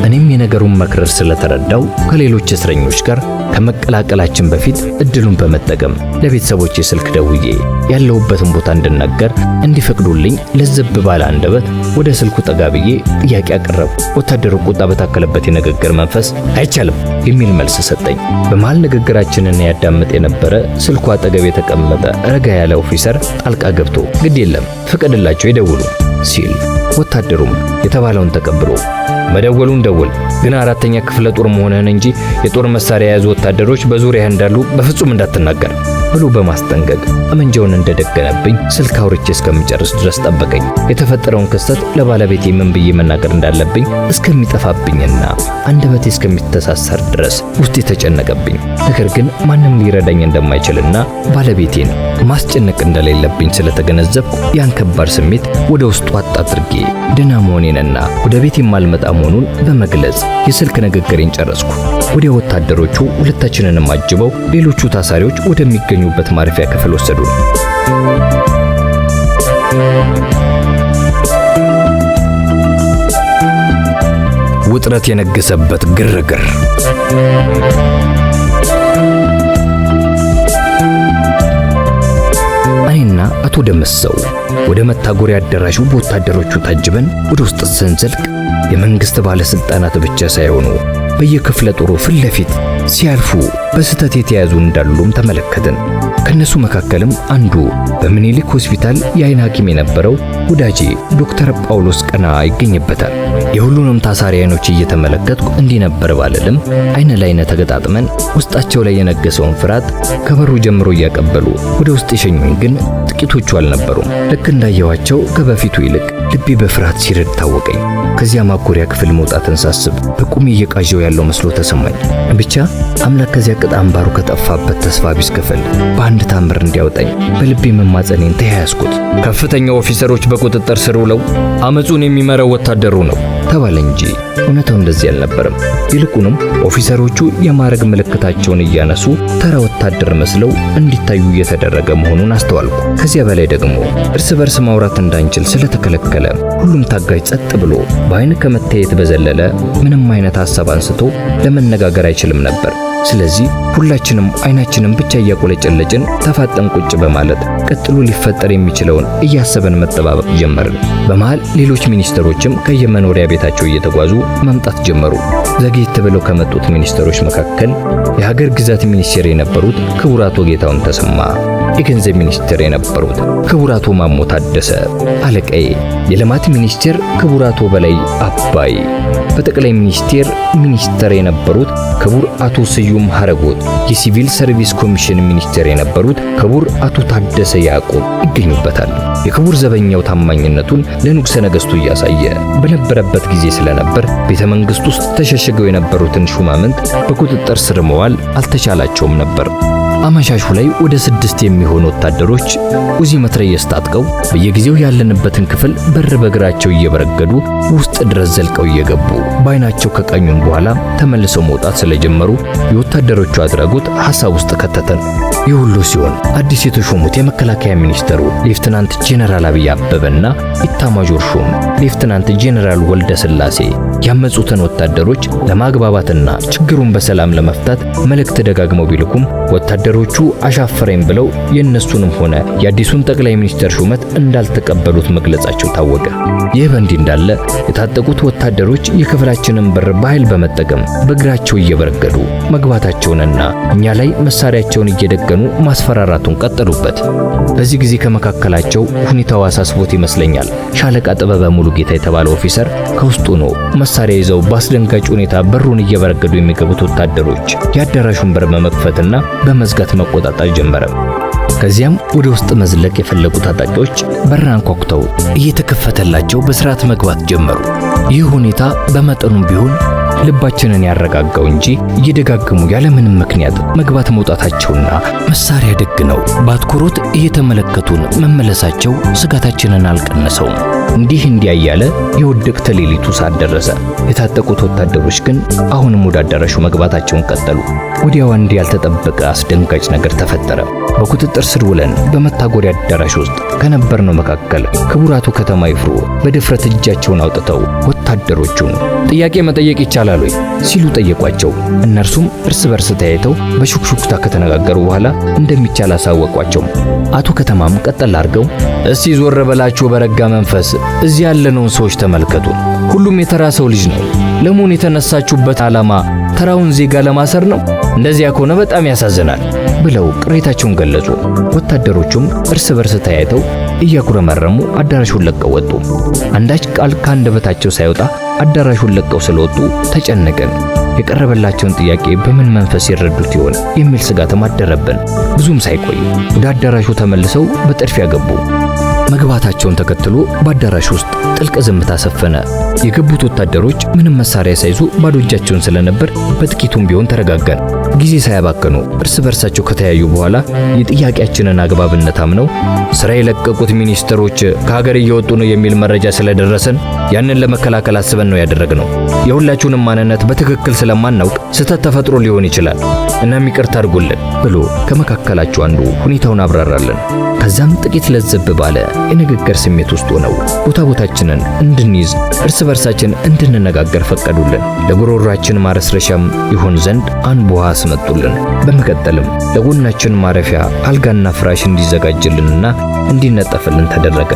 S1: እኔም የነገሩን መክረር ስለተረዳው ከሌሎች እስረኞች ጋር ከመቀላቀላችን በፊት እድሉን በመጠቀም ለቤተሰቦቼ ስልክ ደውዬ ያለሁበትን ቦታ እንድናገር እንዲፈቅዱልኝ ለዘብ ባለ አንደበት ወደ ስልኩ ጠጋ ብዬ ጥያቄ አቀረብኩ። ወታደሩ ቁጣ በታከለበት የንግግር መንፈስ አይቻልም የሚል መልስ ሰጠኝ። በመሃል ንግግራችንን ያዳምጥ የነበረ ስልኩ አጠገብ የተቀመጠ ረጋ ያለ ኦፊሰር ጣልቃ ገብቶ ግድ የለም ፍቀድላቸው ይደውሉ ሲል፣ ወታደሩም የተባለውን ተቀብሎ መደወሉን ደውል፣ ግን 4ኛ ክፍለ ጦር መሆንህን እንጂ የጦር መሳሪያ የያዙ ወታደሮች በዙሪያ እንዳሉ በፍጹም እንዳትናገር ብሎ በማስጠንቀቅ ጠመንጃውን እንደደገነብኝ ስልክ አውርቼ እስከሚጨርስ ድረስ ጠበቀኝ። የተፈጠረውን ክስተት ለባለቤቴ ምን ብዬ መናገር እንዳለብኝ እስከሚጠፋብኝና አንደበቴ እስከሚተሳሰር ድረስ ውስጤ ተጨነቀብኝ። ነገር ግን ማንም ሊረዳኝ እንደማይችልና ባለቤቴን ማስጨነቅ እንደሌለብኝ ስለተገነዘብኩ ያን ከባድ ስሜት ወደ ውስጡ አጣጥርጌ ደህና መሆኔንና ወደ ቤቴ የማልመጣ መሆኑን በመግለጽ የስልክ ንግግሬን ጨረስኩ። ወደ ወታደሮቹ ሁለታችንንም አጅበው ሌሎቹ ታሳሪዎች ወደሚገኙበት ማረፊያ ክፍል ወሰዱን። ውጥረት የነገሰበት ግርግር። እኔና አቶ ደመሰው ወደ መታጎሪያ አዳራሹ በወታደሮቹ ታጅበን ወደ ውስጥ ስንዘልቅ የመንግስት ባለስልጣናት ብቻ ሳይሆኑ በየክፍለ ጦሩ ፊት ለፊት ሲያልፉ በስተት የተያዙ እንዳሉም ተመለከትን። ከነሱ መካከልም አንዱ በምኒልክ ሆስፒታል የአይን ሐኪም የነበረው ወዳጄ ዶክተር ጳውሎስ ቀና ይገኝበታል። የሁሉንም ታሳሪ አይኖች እየተመለከትኩ እንዲህ ነበር ባልልም አይነ ላይነ ተገጣጥመን ውስጣቸው ላይ የነገሰውን ፍርሃት ከበሩ ጀምሮ እያቀበሉ ወደ ውስጥ የሸኙኝ ግን ጥቂቶቹ አልነበሩም። ልክ እንዳየዋቸው ከበፊቱ ይልቅ ልቤ በፍርሃት ሲረድ ታወቀኝ። ከዚያ ማጎሪያ ክፍል መውጣትን ሳስብ በቁሜ እየቃዠው ያለው መስሎ ተሰማኝ። ብቻ አምላክ ከዚያ ቅጥ አምባሩ ከጠፋበት ተስፋ ቢስ ክፍል በአንድ ታምር እንዲያወጣኝ በልቤ መማጸኔን ተያያዝኩት። ከፍተኛ ኦፊሰሮች በቁጥጥር ስር ውለው አመጹን የሚመራው ወታደሩ ነው ተባለ እንጂ እውነታው እንደዚህ አልነበረም። ይልቁንም ኦፊሰሮቹ የማዕረግ ምልክታቸውን እያነሱ ተራ ወታደር መስለው እንዲታዩ እየተደረገ መሆኑን አስተዋልኩ። ከዚያ በላይ ደግሞ እርስ በርስ ማውራት እንዳንችል ስለተከለከለ ሁሉም ታጋጅ ጸጥ ብሎ በአይን ከመታየት በዘለለ ምንም አይነት ሐሳብ አንስቶ ለመነጋገር አይችልም ነበር። ስለዚህ ሁላችንም አይናችንን ብቻ እያቆለጨለጭን ተፋጠን ቁጭ በማለት ቀጥሎ ሊፈጠር የሚችለውን እያሰበን መጠባበቅ ጀመርን። በመሃል ሌሎች ሚኒስተሮችም ከየመኖሪያ ቤታቸው እየተጓዙ መምጣት ጀመሩ። ዘግይት ብለው ከመጡት ሚኒስተሮች መካከል የሀገር ግዛት ሚኒስቴር የነበሩት ክቡር አቶ ጌታሁን ተሰማ፣ የገንዘብ ሚኒስቴር የነበሩት ክቡር አቶ ማሞ ታደሰ፣ አለቃዬ የልማት ሚኒስቴር ክቡር አቶ በላይ አባይ፣ በጠቅላይ ሚኒስቴር የነበሩት ክቡር አቶ ስዩም ሐረጎት፣ የሲቪል ሰርቪስ ኮሚሽን ሚኒስቴር የነበሩት ክቡር አቶ ታደሰ ያዕቆብ ይገኙበታል። የክቡር ዘበኛው ታማኝነቱን ለንጉሠ ነገሥቱ እያሳየ በነበረበት ጊዜ ስለነበር ቤተ መንግሥት ውስጥ ተሸሽገው የነበሩትን ሹማምንት በቁጥጥር ስር መዋል አልተቻላቸውም ነበር። አመሻሹ ላይ ወደ 6 የሚሆኑ ወታደሮች ኡዚ መትረየስ ታጥቀው በየጊዜው ያለንበትን ክፍል በር በእግራቸው እየበረገዱ ውስጥ ድረስ ዘልቀው እየገቡ በአይናቸው ከቃኙን በኋላ ተመልሰው መውጣት ስለጀመሩ የወታደሮቹ አድራጎት ሐሳብ ውስጥ ከተተን። ይህ ሁሉ ሲሆን አዲስ የተሾሙት የመከላከያ ሚኒስተሩ ሌፍትናንት ጄኔራል አብይ አበበና ኢታማዦር ሹም ሌፍትናንት ጄኔራል ወልደ ስላሴ ያመጹትን ወታደሮች ለማግባባትና ችግሩን በሰላም ለመፍታት መልእክት ደጋግመው ቢልኩም ወታደሮቹ አሻፈረኝ ብለው የነሱንም ሆነ የአዲሱን ጠቅላይ ሚኒስትር ሹመት እንዳልተቀበሉት መግለጻቸው ታወቀ። ይህ በእንዲህ እንዳለ የታጠቁት ወታደሮች የክፍላችንን በር በኃይል በመጠቀም በእግራቸው እየበረገዱ መግባታቸውንና እኛ ላይ መሳሪያቸውን እየደገኑ ማስፈራራቱን ቀጠሉበት። በዚህ ጊዜ ከመካከላቸው ሁኔታው አሳስቦት ይመስለኛል ሻለቃ ጥበበ ሙሉ ጌታ የተባለ ኦፊሰር ከውስጡ ነው መሳሪያ ይዘው በአስደንጋጭ ሁኔታ በሩን እየበረገዱ የሚገቡት ወታደሮች የአዳራሹን በር በመክፈትና በመዝጋት መቆጣጠር ጀመረ። ከዚያም ወደ ውስጥ መዝለቅ የፈለጉ ታጣቂዎች በር አንኳኩተው እየተከፈተላቸው በስርዓት መግባት ጀመሩ። ይህ ሁኔታ በመጠኑም ቢሆን ልባችንን ያረጋጋው እንጂ እየደጋገሙ ያለምንም ምክንያት መግባት መውጣታቸውና መሳሪያ ደግነው በአትኩሮት እየተመለከቱን መመለሳቸው ስጋታችንን አልቀነሰውም። እንዲህ እያለ የውድቅት ሌሊቱ ሰዓት ደረሰ። የታጠቁት ወታደሮች ግን አሁንም ወደ አዳራሹ መግባታቸውን ቀጠሉ። ወዲያው አንድ ያልተጠበቀ አስደንጋጭ ነገር ተፈጠረ። በቁጥጥር ስር ውለን በመታጎሪያ አዳራሽ ውስጥ ከነበርነው መካከል ክቡር አቶ ከተማ ይፍሩ በድፍረት እጃቸውን አውጥተው ወታደሮቹን ጥያቄ መጠየቅ ይቻላል ወይ ሲሉ ጠየቋቸው። እነርሱም እርስ በርስ ተያይተው በሹክሹክታ ከተነጋገሩ በኋላ እንደሚቻል አሳወቋቸው። አቶ ከተማም ቀጠል አድርገው እስቲ ዞር በላችሁ በረጋ መንፈስ እዚህ ያለነውን ሰዎች ተመልከቱ። ሁሉም የተራ ሰው ልጅ ነው። ለመሆኑ የተነሳችሁበት ዓላማ ተራውን ዜጋ ለማሰር ነው? እንደዚያ ከሆነ በጣም ያሳዝናል ብለው ቅሬታቸውን ገለጹ። ወታደሮቹም እርስ በርስ ተያይተው እያጉረመረሙ አዳራሹን ለቀው ወጡ። አንዳች ቃል ከአንደበታቸው ሳይወጣ አዳራሹን ለቀው ስለወጡ ተጨነቀን። የቀረበላቸውን ጥያቄ በምን መንፈስ ይረዱት ይሆን የሚል ስጋትም አደረብን። ብዙም ሳይቆይ ወደ አዳራሹ ተመልሰው በጥድፊያ ገቡ። መግባታቸውን ተከትሎ በአዳራሽ ውስጥ ጥልቅ ዝምታ ሰፈነ። የገቡት ወታደሮች ምንም መሳሪያ ሳይዙ ባዶ እጃቸውን ስለነበር በጥቂቱም ቢሆን ተረጋጋን። ጊዜ ሳያባከኑ እርስ በርሳቸው ከተያዩ በኋላ የጥያቄያችንን አግባብነት አምነው ስራ የለቀቁት ሚኒስትሮች ከሀገር እየወጡ ነው የሚል መረጃ ስለደረሰን ያንን ለመከላከል አስበን ነው ያደረግነው። የሁላችሁንም ማንነት በትክክል ስለማናውቅ ስህተት ተፈጥሮ ሊሆን ይችላል እናም ይቅርታ አድርጉልን ብሎ ከመካከላቸው አንዱ ሁኔታውን አብራራለን። ከዛም ጥቂት ለዘብ ባለ የንግግር ስሜት ውስጥ ሆነው ቦታችንን እንድንይዝ እርስ በርሳችን እንድንነጋገር ፈቀዱልን። ለጉሮሯችን ማረስረሻም ይሆን ዘንድ አንድ ውሃ አስመጡልን። በመቀጠልም ለጎናችን ማረፊያ አልጋና ፍራሽ እንዲዘጋጅልንና እንዲነጠፍልን ተደረገ።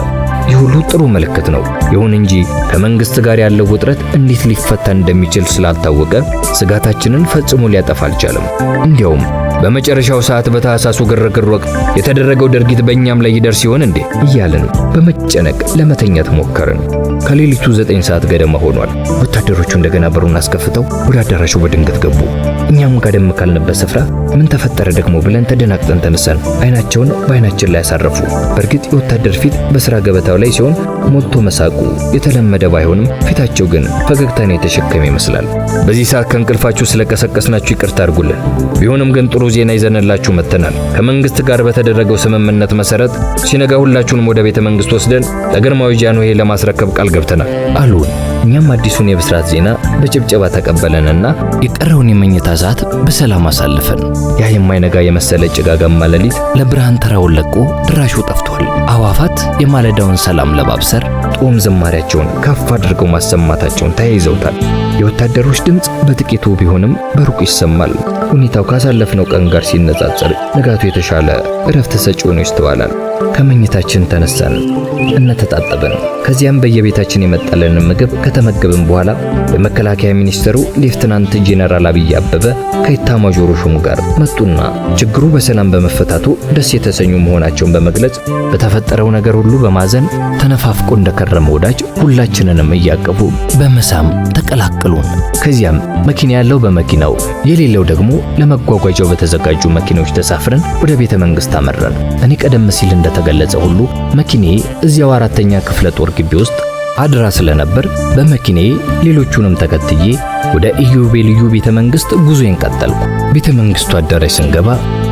S1: ይህ ሁሉ ጥሩ ምልክት ነው። ይሁን እንጂ ከመንግስት ጋር ያለው ውጥረት እንዴት ሊፈታ እንደሚችል ስላልታወቀ ስጋታችንን ፈጽሞ ሊያጠፋ አልቻለም። እንዲያውም በመጨረሻው ሰዓት በታህሳሱ ግርግር ወቅት የተደረገው ድርጊት በእኛም ላይ ይደርስ ይሆን እንዴ እያልን በመጨነቅ ለመተኛት ሞከርን። ከሌሊቱ 9 ሰዓት ገደማ ሆኗል። ወታደሮቹ እንደገና በሩን አስከፍተው ወደ አዳራሹ በድንገት ገቡ። እኛም ጋደም ካልንበት ስፍራ ምን ተፈጠረ ደግሞ ብለን ተደናግጠን ተነሳን። አይናቸውን በአይናችን ላይ ያሳረፉ። በእርግጥ የወታደር ፊት በስራ ገበታው ላይ ሲሆን ሞልቶ መሳቁ የተለመደ ባይሆንም ፊታቸው ግን ፈገግታን የተሸከመ ይመስላል። በዚህ ሰዓት ከእንቅልፋችሁ ስለቀሰቀስናችሁ ይቅርታ አድርጉልን። ቢሆንም ግን ጥሩ ዜና ይዘንላችሁ መጥተናል። ከመንግስት ጋር በተደረገው ስምምነት መሰረት ሲነጋ ሁላችሁንም ወደ ቤተ መንግስት ወስደን ለግርማዊ ጃንሆይ ለማስረከብ ቃል ገብተናል አሉን። እኛም አዲሱን የብስራት ዜና በጭብጨባ ተቀበለንና
S2: የቀረውን የመኝታ ሰዓት በሰላም አሳልፈን
S1: ያ የማይነጋ የመሰለ ጭጋጋማ ሌሊት
S2: ለብርሃን ተራውን ለቆ ድራሹ ጠፍቷል። አዋፋት የማለዳውን ሰላም ለማብሰር
S1: ጦም ዝማሪያቸውን ከፍ አድርገው ማሰማታቸውን ተያይዘውታል። የወታደሮች ድምፅ በጥቂቱ ቢሆንም በሩቅ ይሰማል። ሁኔታው ካሳለፍነው ቀን ጋር ሲነጻጸር ንጋቱ የተሻለ እረፍት ሰጪ ሆኖ ይስተዋላል። ከመኝታችን ተነሳን፣ ተጣጠብን። ከዚያም በየቤታችን የመጣልንን ምግብ ከተመገብን በኋላ የመከላከያ ሚኒስትሩ ሌፍትናንት ጄኔራል አብይ አበበ ከኢታማዦር ሹሙ ጋር መጡና ችግሩ በሰላም በመፈታቱ ደስ የተሰኙ መሆናቸውን በመግለጽ በተፈጠረው ነገር ሁሉ በማዘን ተነፋፍቆ እንደከረመ ወዳጅ ሁላችንንም እያቀፉ በመሳም ተቀላቀሉን። ከዚያም መኪና ያለው በመኪናው የሌለው ደግሞ ለመጓጓዣው በተዘጋጁ መኪናዎች ተሳፍረን ወደ ቤተ መንግስት አመራን። እኔ ቀደም ሲል እንደተገለጸ ሁሉ መኪናዬ እዚያው 4ኛ ክፍለ ጦር ግቢ ውስጥ አድራ ስለነበር በመኪናዬ ሌሎቹንም ተከትዬ ወደ ኢዮቤልዩ ቤተ መንግስት ጉዞዬን ቀጠልኩ። ቤተ መንግስቱ አዳራሽ ስንገባ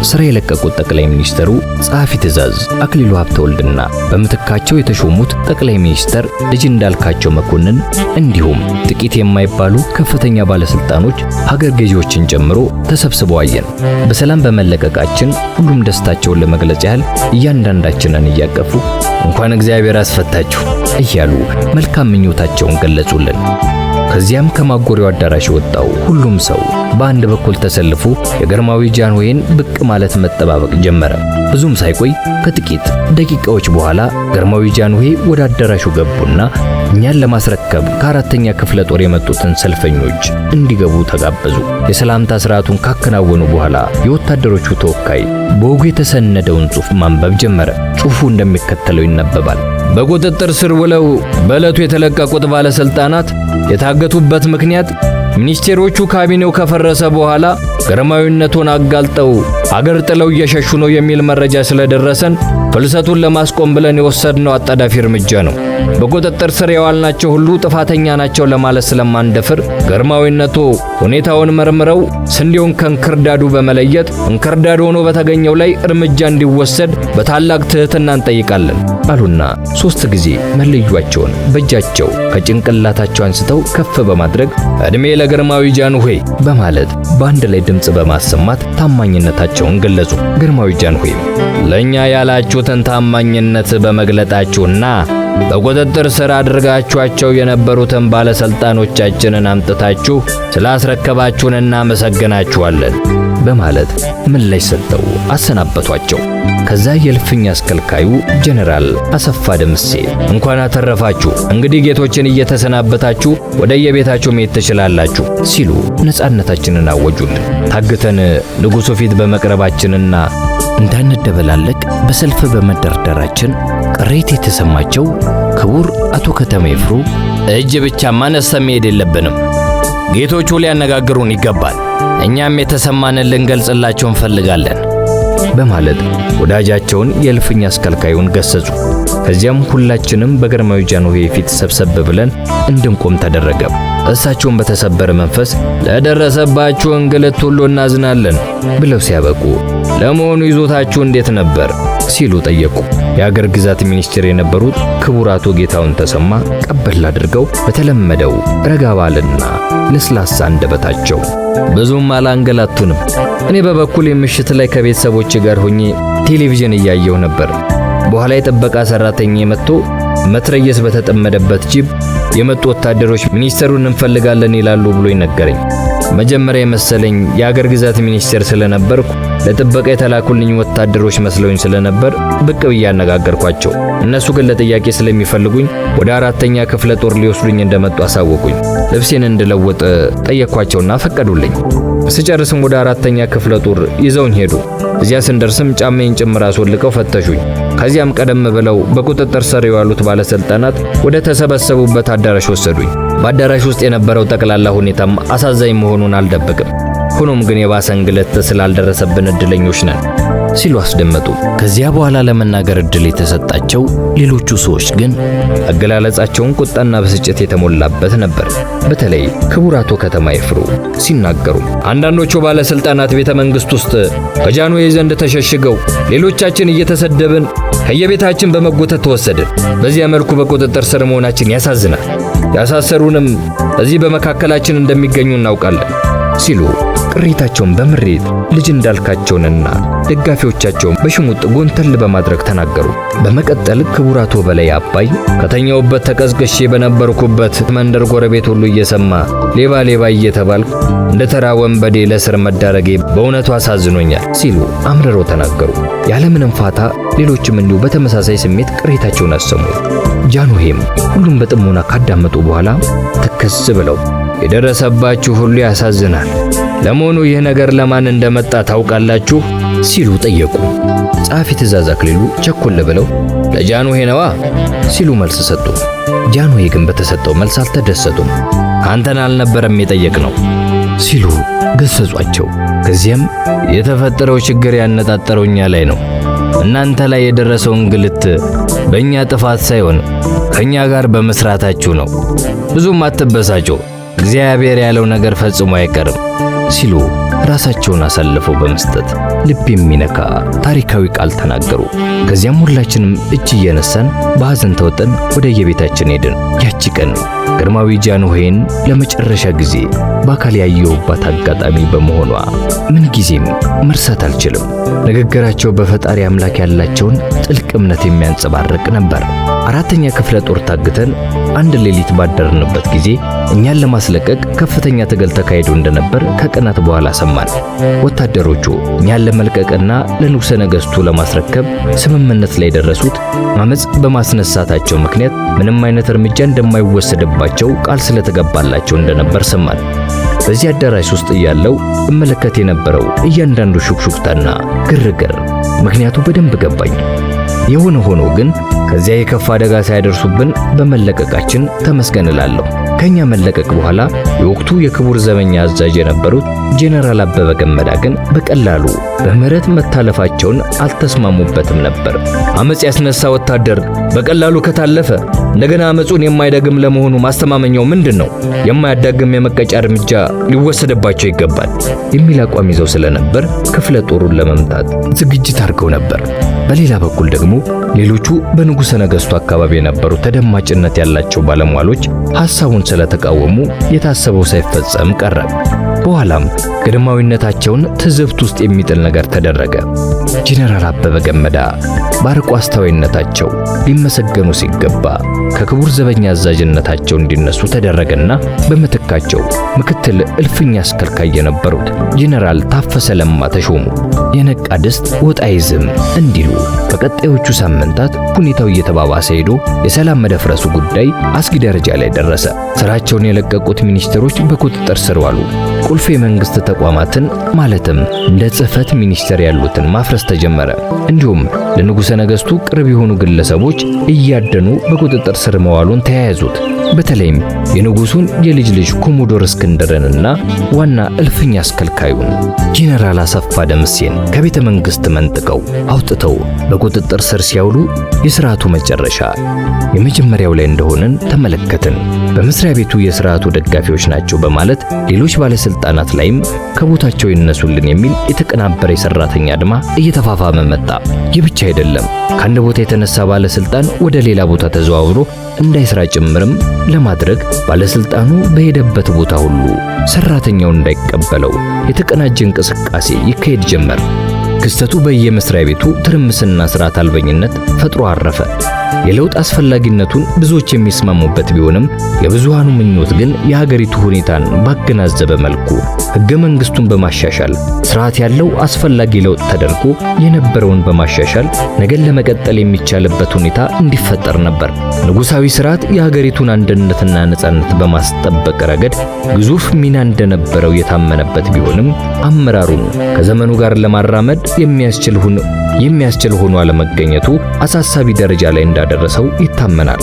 S1: ስራ የለቀቁት ጠቅላይ ሚኒስትሩ ጸሐፊ ትእዛዝ አክሊሉ ሀብተወልድና በምትካቸው የተሾሙት ጠቅላይ ሚኒስትር ልጅ እንዳልካቸው መኮንን እንዲሁም ጥቂት የማይባሉ ከፍተኛ ባለስልጣኖች ሀገር ገዢዎችን ጨምሮ ተሰብስበው አየን። በሰላም በመለቀቃችን ሁሉም ደስታቸውን ለመግለጽ ያህል እያንዳንዳችንን እያቀፉ እንኳን እግዚአብሔር አስፈታችሁ እያሉ መልካም ምኞታቸውን ገለጹልን። ከዚያም ከማጎሪያው አዳራሽ ወጣው ሁሉም ሰው በአንድ በኩል ተሰልፎ የግርማዊ ጃንሆይን ብቅ ማለት መጠባበቅ ጀመረ። ብዙም ሳይቆይ ከጥቂት ደቂቃዎች በኋላ ግርማዊ ጃንሆይ ወደ አዳራሹ ገቡና እኛን ለማስረከብ ከ4ኛ ክፍለ ጦር የመጡትን ሰልፈኞች እንዲገቡ ተጋበዙ። የሰላምታ ስርዓቱን ካከናወኑ በኋላ የወታደሮቹ ተወካይ በወጉ የተሰነደውን ጽሑፍ ማንበብ ጀመረ። ጽሑፉ እንደሚከተለው ይነበባል። በቁጥጥር ስር ውለው በዕለቱ የተለቀቁት ባለስልጣናት የታገቱበት ምክንያት ሚኒስቴሮቹ ካቢኔው ከፈረሰ በኋላ ግርማዊነቱን አጋልጠው አገር ጥለው እየሸሹ ነው የሚል መረጃ ስለደረሰን ፍልሰቱን ለማስቆም ብለን የወሰድነው አጣዳፊ እርምጃ ነው። በቁጥጥር ስር የዋልናቸው ሁሉ ጥፋተኛ ናቸው ለማለት ስለማንደፍር ግርማዊነቱ ሁኔታውን መርምረው ስንዴውን ከእንክርዳዱ በመለየት እንክርዳዱ ሆኖ በተገኘው ላይ እርምጃ እንዲወሰድ በታላቅ ትህትና እንጠይቃለን አሉና 3 ጊዜ መለያቸውን በእጃቸው ከጭንቅላታቸው አንስተው ከፍ በማድረግ እድሜ ለግርማዊ ጃንሆይ በማለት በአንድ ላይ ድምጽ በማሰማት ታማኝነታቸውን ገለጹ። ግርማዊ ጃንሆይ ለኛ ያላችሁትን ታማኝነት በመግለጣችሁና በቁጥጥር ስር አድርጋችኋቸው የነበሩትን ባለስልጣኖቻችንን አምጥታችሁ ስላስረከባችሁን እናመሰግናችኋለን በማለት ምላሽ ሰጥተው አሰናበቷቸው። ከዛ የልፍኝ አስከልካዩ ጀነራል አሰፋ ደምሴ እንኳን አተረፋችሁ፣ እንግዲህ ጌቶችን እየተሰናበታችሁ ወደ የቤታችሁ መሄድ ትችላላችሁ ሲሉ ነጻነታችንን አወጁልን። ታግተን ንጉሡ ፊት በመቅረባችንና እንዳንደበላለቅ በሰልፍ በመደርደራችን ቅሬታ የተሰማቸው ክቡር አቶ ከተማ ይፍሩ እጅ ብቻ ማነሳት መሄድ የለብንም፣ ጌቶቹ ሊያነጋግሩን ይገባል፣ እኛም የተሰማንን ልንገልጽላቸው እንፈልጋለን በማለት ወዳጃቸውን የልፍኝ አስከልካዩን ገሰጹ። ከዚያም ሁላችንም በግርማዊ ጃንሆይ ፊት ሰብሰብ ብለን እንድንቆም ተደረገ። እሳቸውን በተሰበረ መንፈስ ለደረሰባችሁ እንግልት ሁሉ እናዝናለን ብለው ሲያበቁ ለመሆኑ ይዞታችሁ እንዴት ነበር ሲሉ ጠየቁ። የአገር ግዛት ሚኒስትር የነበሩት ክቡር አቶ ጌታውን ተሰማ ቀበል አድርገው በተለመደው ረጋ ባለና ለስላሳ አንደበታቸው ብዙም አላንገላቱንም፣ እኔ በበኩሌ ምሽት ላይ ከቤተሰቦቼ ጋር ሆኜ ቴሌቪዥን እያየሁ ነበር። በኋላ የጥበቃ ሰራተኛ መጥቶ መትረየስ በተጠመደበት ጂፕ የመጡ ወታደሮች ሚኒስትሩን እንፈልጋለን ይላሉ ብሎ ይነገረኝ። መጀመሪያ የመሰለኝ የአገር ግዛት ሚኒስትር ስለነበርኩ ለጥበቃ የተላኩልኝ ወታደሮች መስለውኝ ስለነበር ብቅ ብዬ አነጋገርኳቸው። እነሱ ግን ለጥያቄ ስለሚፈልጉኝ ወደ 4ኛ ክፍለ ጦር ሊወስዱኝ እንደመጡ አሳወቁኝ። ልብሴን እንድለውጥ ጠየቅኳቸውና ፈቀዱልኝ። ስጨርስም ወደ 4ኛ ክፍለ ጦር ይዘውኝ ሄዱ። እዚያ ስንደርስም ጫማዬን ጭምር አስወልቀው ፈተሹኝ። ከዚያም ቀደም ብለው በቁጥጥር ስር የዋሉት ባለስልጣናት ወደ ተሰበሰቡበት አዳራሽ ወሰዱኝ። በአዳራሽ ውስጥ የነበረው ጠቅላላ ሁኔታም አሳዛኝ መሆኑን አልደበቅም። ሆኖም ግን የባሰ እንግልት ስላልደረሰብን እድለኞች ነን ሲሉ አስደመጡ። ከዚያ በኋላ ለመናገር እድል የተሰጣቸው ሌሎቹ ሰዎች ግን አገላለጻቸውን ቁጣና ብስጭት የተሞላበት ነበር። በተለይ ክቡር አቶ ከተማ ይፍሩ ሲናገሩ አንዳንዶቹ ባለስልጣናት ቤተ መንግስት ውስጥ ከጃንሆይ ዘንድ ተሸሽገው ሌሎቻችን እየተሰደብን ከየቤታችን በመጎተት ተወሰድን። በዚያ መልኩ በቁጥጥር ስር መሆናችን ያሳዝናል። ያሳሰሩንም እዚህ በመካከላችን እንደሚገኙ እናውቃለን ሲሉ ቅሬታቸውን በምሬት ልጅ እንዳልካቸውንና ደጋፊዎቻቸውን በሽሙጥ ጎንተል በማድረግ ተናገሩ። በመቀጠል ክቡር አቶ በላይ አባይ ከተኛውበት ተቀዝቅሼ በነበርኩበት መንደር ጎረቤት ሁሉ እየሰማ ሌባ ሌባ እየተባልኩ እንደ ተራ ወንበዴ ለስር መዳረጌ በእውነቱ አሳዝኖኛል ሲሉ አምርረው ተናገሩ። ያለምንም ፋታ ሌሎችም እንዲሁ በተመሳሳይ ስሜት ቅሬታቸውን አሰሙ። ጃንሆይም ሁሉም በጥሞና ካዳመጡ በኋላ ተከዝ ብለው የደረሰባችሁ ሁሉ ያሳዝናል። ለመሆኑ ይህ ነገር ለማን እንደመጣ ታውቃላችሁ? ሲሉ ጠየቁ። ጸሐፊ ትእዛዝ አክሊሉ ቸኮል ብለው ለጃንሆይ ነዋ ሲሉ መልስ ሰጡ። ጃንሆይ ግን በተሰጠው መልስ አልተደሰቱም። አንተን አልነበረም የጠየቅነው ሲሉ ገሰጿቸው። ከዚያም የተፈጠረው ችግር ያነጣጠረው እኛ ላይ ነው። እናንተ ላይ የደረሰው እንግልት በእኛ ጥፋት ሳይሆን ከእኛ ጋር በመስራታችሁ ነው። ብዙም አትበሳጩ፣ እግዚአብሔር ያለው ነገር ፈጽሞ አይቀርም ሲሉ ራሳቸውን አሳልፈው በመስጠት ልብ የሚነካ ታሪካዊ ቃል ተናገሩ። ከዚያም ሁላችንም እጅ እየነሳን በሐዘን ተወጠን ወደ የቤታችን ሄድን። ያቺ ቀን ግርማዊ ጃንሆይን ለመጨረሻ ጊዜ በአካል ያየሁባት አጋጣሚ በመሆኗ ምን ጊዜም መርሳት አልችልም። ንግግራቸው በፈጣሪ አምላክ ያላቸውን ጥልቅ እምነት የሚያንጸባርቅ ነበር። 4ኛ ክፍለ ጦር ታግተን አንድ ሌሊት ባደርንበት ጊዜ እኛን ለማስለቀቅ ከፍተኛ ትግል ተካሂዶ እንደነበር ከቀናት በኋላ ሰማን። ወታደሮቹ እኛን ለመልቀቅና ለንጉሠ ነገሥቱ ለማስረከብ ስምምነት ላይ ደረሱት አመጽ በማስነሳታቸው ምክንያት ምንም አይነት እርምጃ እንደማይወሰድባቸው ቃል ስለተገባላቸው እንደነበር ሰማን። በዚህ አዳራሽ ውስጥ እያለው እመለከት የነበረው እያንዳንዱ ሹክሹክታና ግርግር ምክንያቱ በደንብ ገባኝ። የሆነ ሆኖ ግን ከዚያ የከፋ አደጋ ሳይደርሱብን በመለቀቃችን ተመስገን እላለሁ። ከኛ መለቀቅ በኋላ የወቅቱ የክቡር ዘበኛ አዛዥ የነበሩት ጄኔራል አበበ ገመዳ ግን በቀላሉ በምህረት መታለፋቸውን አልተስማሙበትም ነበር። አመጽ ያስነሳ ወታደር በቀላሉ ከታለፈ እንደገና አመጹን የማይደግም ለመሆኑ ማስተማመኛው ምንድነው? የማያዳግም የመቀጫ እርምጃ ሊወሰድባቸው ይገባል የሚል አቋም ይዘው ስለነበር ክፍለ ጦሩን ለመምታት ዝግጅት አድርገው ነበር። በሌላ በኩል ደግሞ ሌሎቹ በንጉሠ ነገሥቱ አካባቢ የነበሩ ተደማጭነት ያላቸው ባለሟሎች ሐሳቡን ስለተቃወሙ የታሰበው ሳይፈጸም ቀረ። በኋላም ግርማዊነታቸውን ትዝብት ውስጥ የሚጥል ነገር ተደረገ። ጄኔራል አበበ ገመዳ በአርቆ አስተዋይነታቸው ሊመሰገኑ ሲገባ ከክቡር ዘበኛ አዛዥነታቸው እንዲነሱ ተደረገና በምትካቸው ምክትል እልፍኝ አስከልካይ የነበሩት ጄኔራል ታፈሰ ለማ ተሾሙ። የነቃ ድስት ወጥ አይዝም እንዲሉ በቀጣዮቹ ሳምንታት ሁኔታው እየተባባሰ ሄዶ የሰላም መደፍረሱ ጉዳይ አስጊ ደረጃ ላይ ደረሰ። ስራቸውን የለቀቁት ሚኒስትሮች በቁጥጥር ስር ዋሉ። ቁልፍ የመንግስት ተቋማትን ማለትም እንደ ጽሕፈት ሚኒስቴር ያሉትን ማፍረስ ተጀመረ። እንዲሁም ለንጉሠ ነገሥቱ ቅርብ የሆኑ ግለሰቦች እያደኑ በቁጥጥር ስር መዋሉን ተያያዙት። በተለይም የንጉሡን የልጅ ልጅ ኮሞዶር እስክንድርንና ዋና እልፍኝ አስከልካዩን ጄኔራል አሰፋ ደምሴን ከቤተ መንግሥት መንጥቀው አውጥተው በቁጥጥር ስር ሲያውሉ የሥርዓቱ መጨረሻ የመጀመሪያው ላይ እንደሆነን ተመለከትን። በመስሪያ ቤቱ የሥርዓቱ ደጋፊዎች ናቸው በማለት ሌሎች ባለስልጣናት ላይም ከቦታቸው ይነሱልን የሚል የተቀናበረ የሰራተኛ አድማ እየተፋፋመ መጣ። ይህ ብቻ አይደለም። ከአንድ ቦታ የተነሳ ባለስልጣን ወደ ሌላ ቦታ ተዘዋውሮ እንዳይሰራ ጭምርም ለማድረግ ባለስልጣኑ በሄደበት ቦታ ሁሉ ሰራተኛው እንዳይቀበለው የተቀናጀ እንቅስቃሴ ይካሄድ ጀመር። ክስተቱ በየመስሪያ ቤቱ ትርምስና ስርዓት አልበኝነት ፈጥሮ አረፈ። የለውጥ አስፈላጊነቱን ብዙዎች የሚስማሙበት ቢሆንም የብዙሃኑ ምኞት ግን የሀገሪቱ ሁኔታን ባገናዘበ መልኩ ሕገ መንግሥቱን በማሻሻል ስርዓት ያለው አስፈላጊ ለውጥ ተደርጎ የነበረውን በማሻሻል ነገን ለመቀጠል የሚቻልበት ሁኔታ እንዲፈጠር ነበር። ንጉሳዊ ስርዓት የሀገሪቱን አንድነትና ነጻነት በማስጠበቅ ረገድ ግዙፍ ሚና እንደነበረው የታመነበት ቢሆንም አመራሩን ከዘመኑ ጋር ለማራመድ የሚያስችል ሆኖ አለመገኘቱ አሳሳቢ ደረጃ ላይ እንዳደረሰው ይታመናል።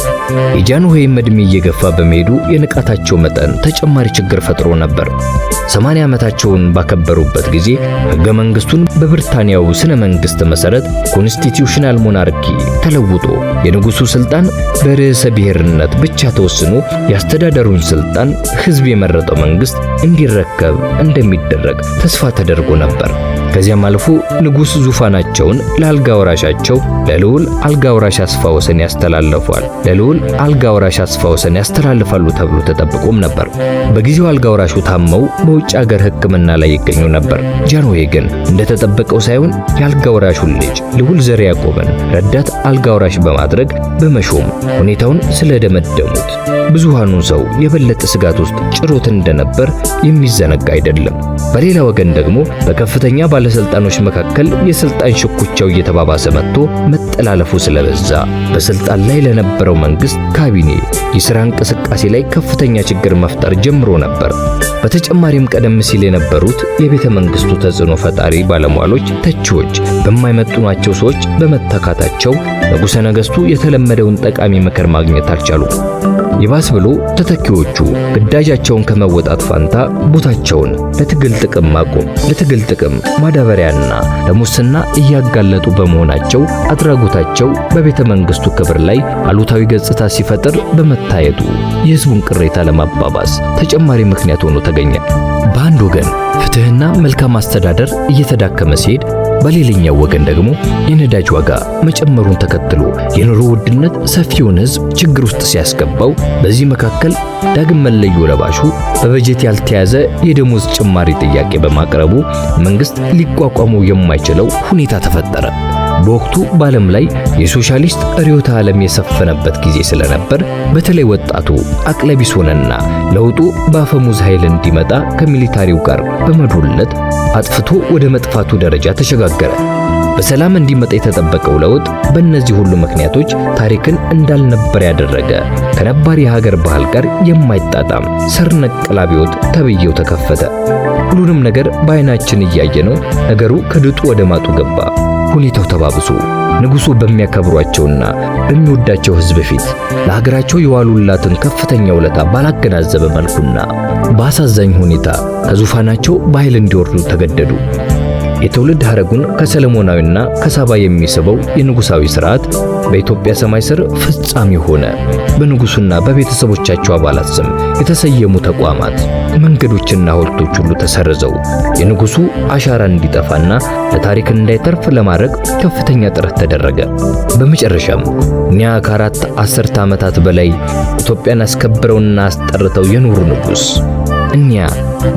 S1: የጃንሆይም ዕድሜ እየገፋ በመሄዱ የንቃታቸው መጠን ተጨማሪ ችግር ፈጥሮ ነበር። 80 ዓመታቸውን ባከበሩበት ጊዜ ሕገ መንግሥቱን በብሪታንያው ስነ መንግሥት መሠረት ኮንስቲቲዩሽናል ሞናርኪ ተለውጦ የንጉሡ ሥልጣን በርዕሰ ብሔርነት ብቻ ተወስኖ የአስተዳደሩን ሥልጣን ሕዝብ የመረጠው መንግሥት እንዲረከብ እንደሚደረግ ተስፋ ተደርጎ ነበር። ከዚያም አልፎ ንጉሥ ዙፋናቸውን ለአልጋ ወራሻቸው ለልዑል አልጋ ወራሽ አስፋ ወሰን ያስተላልፋል ለልዑል አልጋ ወራሽ አስፋ ወሰን ያስተላልፋሉ ተብሎ ተጠብቆም ነበር። በጊዜው አልጋ ወራሹ ታመው በውጭ ሀገር ሕክምና ላይ ይገኙ ነበር። ጃንሆይ ግን እንደተጠበቀው ሳይሆን የአልጋ ወራሹን ልጅ ልዑል ዘርዓ ያዕቆብን ረዳት አልጋ ወራሽ በማድረግ በመሾም ሁኔታውን ስለደመደሙት ብዙሃኑ ሰው የበለጠ ስጋት ውስጥ ጭሮት እንደነበር የሚዘነጋ አይደለም። በሌላ ወገን ደግሞ በከፍተኛ ባለስልጣኖች መካከል የስልጣን ሽኩቻው እየተባባሰ መጥቶ መጠላለፉ ስለበዛ በስልጣን ላይ ለነበረው መንግስት ካቢኔ የሥራ እንቅስቃሴ ላይ ከፍተኛ ችግር መፍጠር ጀምሮ ነበር። በተጨማሪም ቀደም ሲል የነበሩት የቤተ መንግስቱ ተጽዕኖ ፈጣሪ ባለሟሎች ተቺዎች በማይመጡናቸው ሰዎች በመተካታቸው ንጉሠ ነገሥቱ የተለመደውን ጠቃሚ ምክር ማግኘት አልቻሉም። ይባስ ብሎ ተተኪዎቹ ግዳጃቸውን ከመወጣት ፋንታ ቦታቸውን ለትግል ጥቅም ማዳበሪያና ለሙስና እያጋለጡ በመሆናቸው አድራጎታቸው በቤተ መንግስቱ ክብር ላይ አሉታዊ ገጽታ ሲፈጥር በመታየቱ የሕዝቡን ቅሬታ ለማባባስ ተጨማሪ ምክንያት ሆኖ ተገኘ። በአንድ ወገን ፍትህና መልካም አስተዳደር እየተዳከመ ሲሄድ፣ በሌላኛው ወገን ደግሞ የነዳጅ ዋጋ መጨመሩን ተከትሎ የኑሮ ውድነት ሰፊውን ሕዝብ ችግር ውስጥ ሲያስገባው፣ በዚህ መካከል ዳግም መለዮ ለባሹ በበጀት ያልተያዘ የደሞዝ ጭማሪ ጥያቄ በማቅረቡ መንግስት ሊቋቋመው የማይችለው ሁኔታ ተፈጠረ። በወቅቱ በዓለም ላይ የሶሻሊስት ርዕዮተ ዓለም የሰፈነበት ጊዜ ስለነበር በተለይ ወጣቱ አቅለቢስ ሆነና ለውጡ በአፈሙዝ ኃይል እንዲመጣ ከሚሊታሪው ጋር በመዶለት አጥፍቶ ወደ መጥፋቱ ደረጃ ተሸጋገረ። በሰላም እንዲመጣ የተጠበቀው ለውጥ በእነዚህ ሁሉ ምክንያቶች ታሪክን እንዳልነበር ያደረገ ከነባር የሀገር ባህል ጋር የማይጣጣም ስር ነቀል አብዮት ተብዬው ተከፈተ። ሁሉንም ነገር በዓይናችን እያየነው ነገሩ ከድጡ ወደ ማጡ ገባ። ሁኔታው ተባብሶ ንጉሡ በሚያከብሯቸውና በሚወዳቸው ሕዝብ ፊት ለሀገራቸው የዋሉላትን ከፍተኛ ውለታ ባላገናዘበ መልኩና በአሳዛኝ ሁኔታ ከዙፋናቸው በኃይል እንዲወርዱ ተገደዱ። የትውልድ ሐረጉን ከሰለሞናዊና ከሳባ የሚስበው የንጉሣዊ ሥርዓት በኢትዮጵያ ሰማይ ስር ፍጻሜ ሆነ። በንጉሡና በቤተሰቦቻቸው አባላት ስም የተሰየሙ ተቋማት፣ መንገዶችና ሐውልቶች ሁሉ ተሰርዘው የንጉሡ አሻራ እንዲጠፋና ለታሪክ እንዳይተርፍ ለማድረግ ከፍተኛ ጥረት ተደረገ። በመጨረሻም እኒያ ከአራት አስርተ ዓመታት በላይ ኢትዮጵያን አስከብረውና አስጠርተው የኖሩ ንጉሥ፣ እኒያ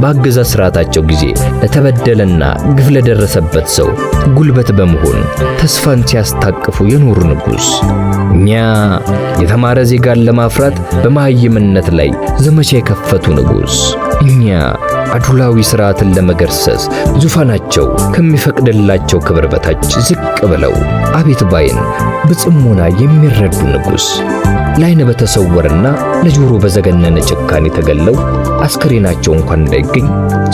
S1: በአገዛዝ ሥርዓታቸው ጊዜ ለተበደለና ግፍ ለደረሰበት ሰው ጉልበት በመሆን ተስፋን ሲያስታቅፉ የኖሩ ንጉሥ፣ እኛ የተማረ ዜጋን ለማፍራት በመሃይምነት ላይ ዘመቻ የከፈቱ ንጉሥ፣ እኛ አድሏዊ ሥርዓትን ለመገርሰስ ዙፋናቸው ከሚፈቅድላቸው ክብር በታች ዝቅ ብለው አቤት ባይን በጽሞና የሚረዱ ንጉሥ፣ ለዓይን በተሰወረና ለጆሮ በዘገነነ ጭካኔ ተገለው አስከሬናቸው እንኳን እንዳይገኝ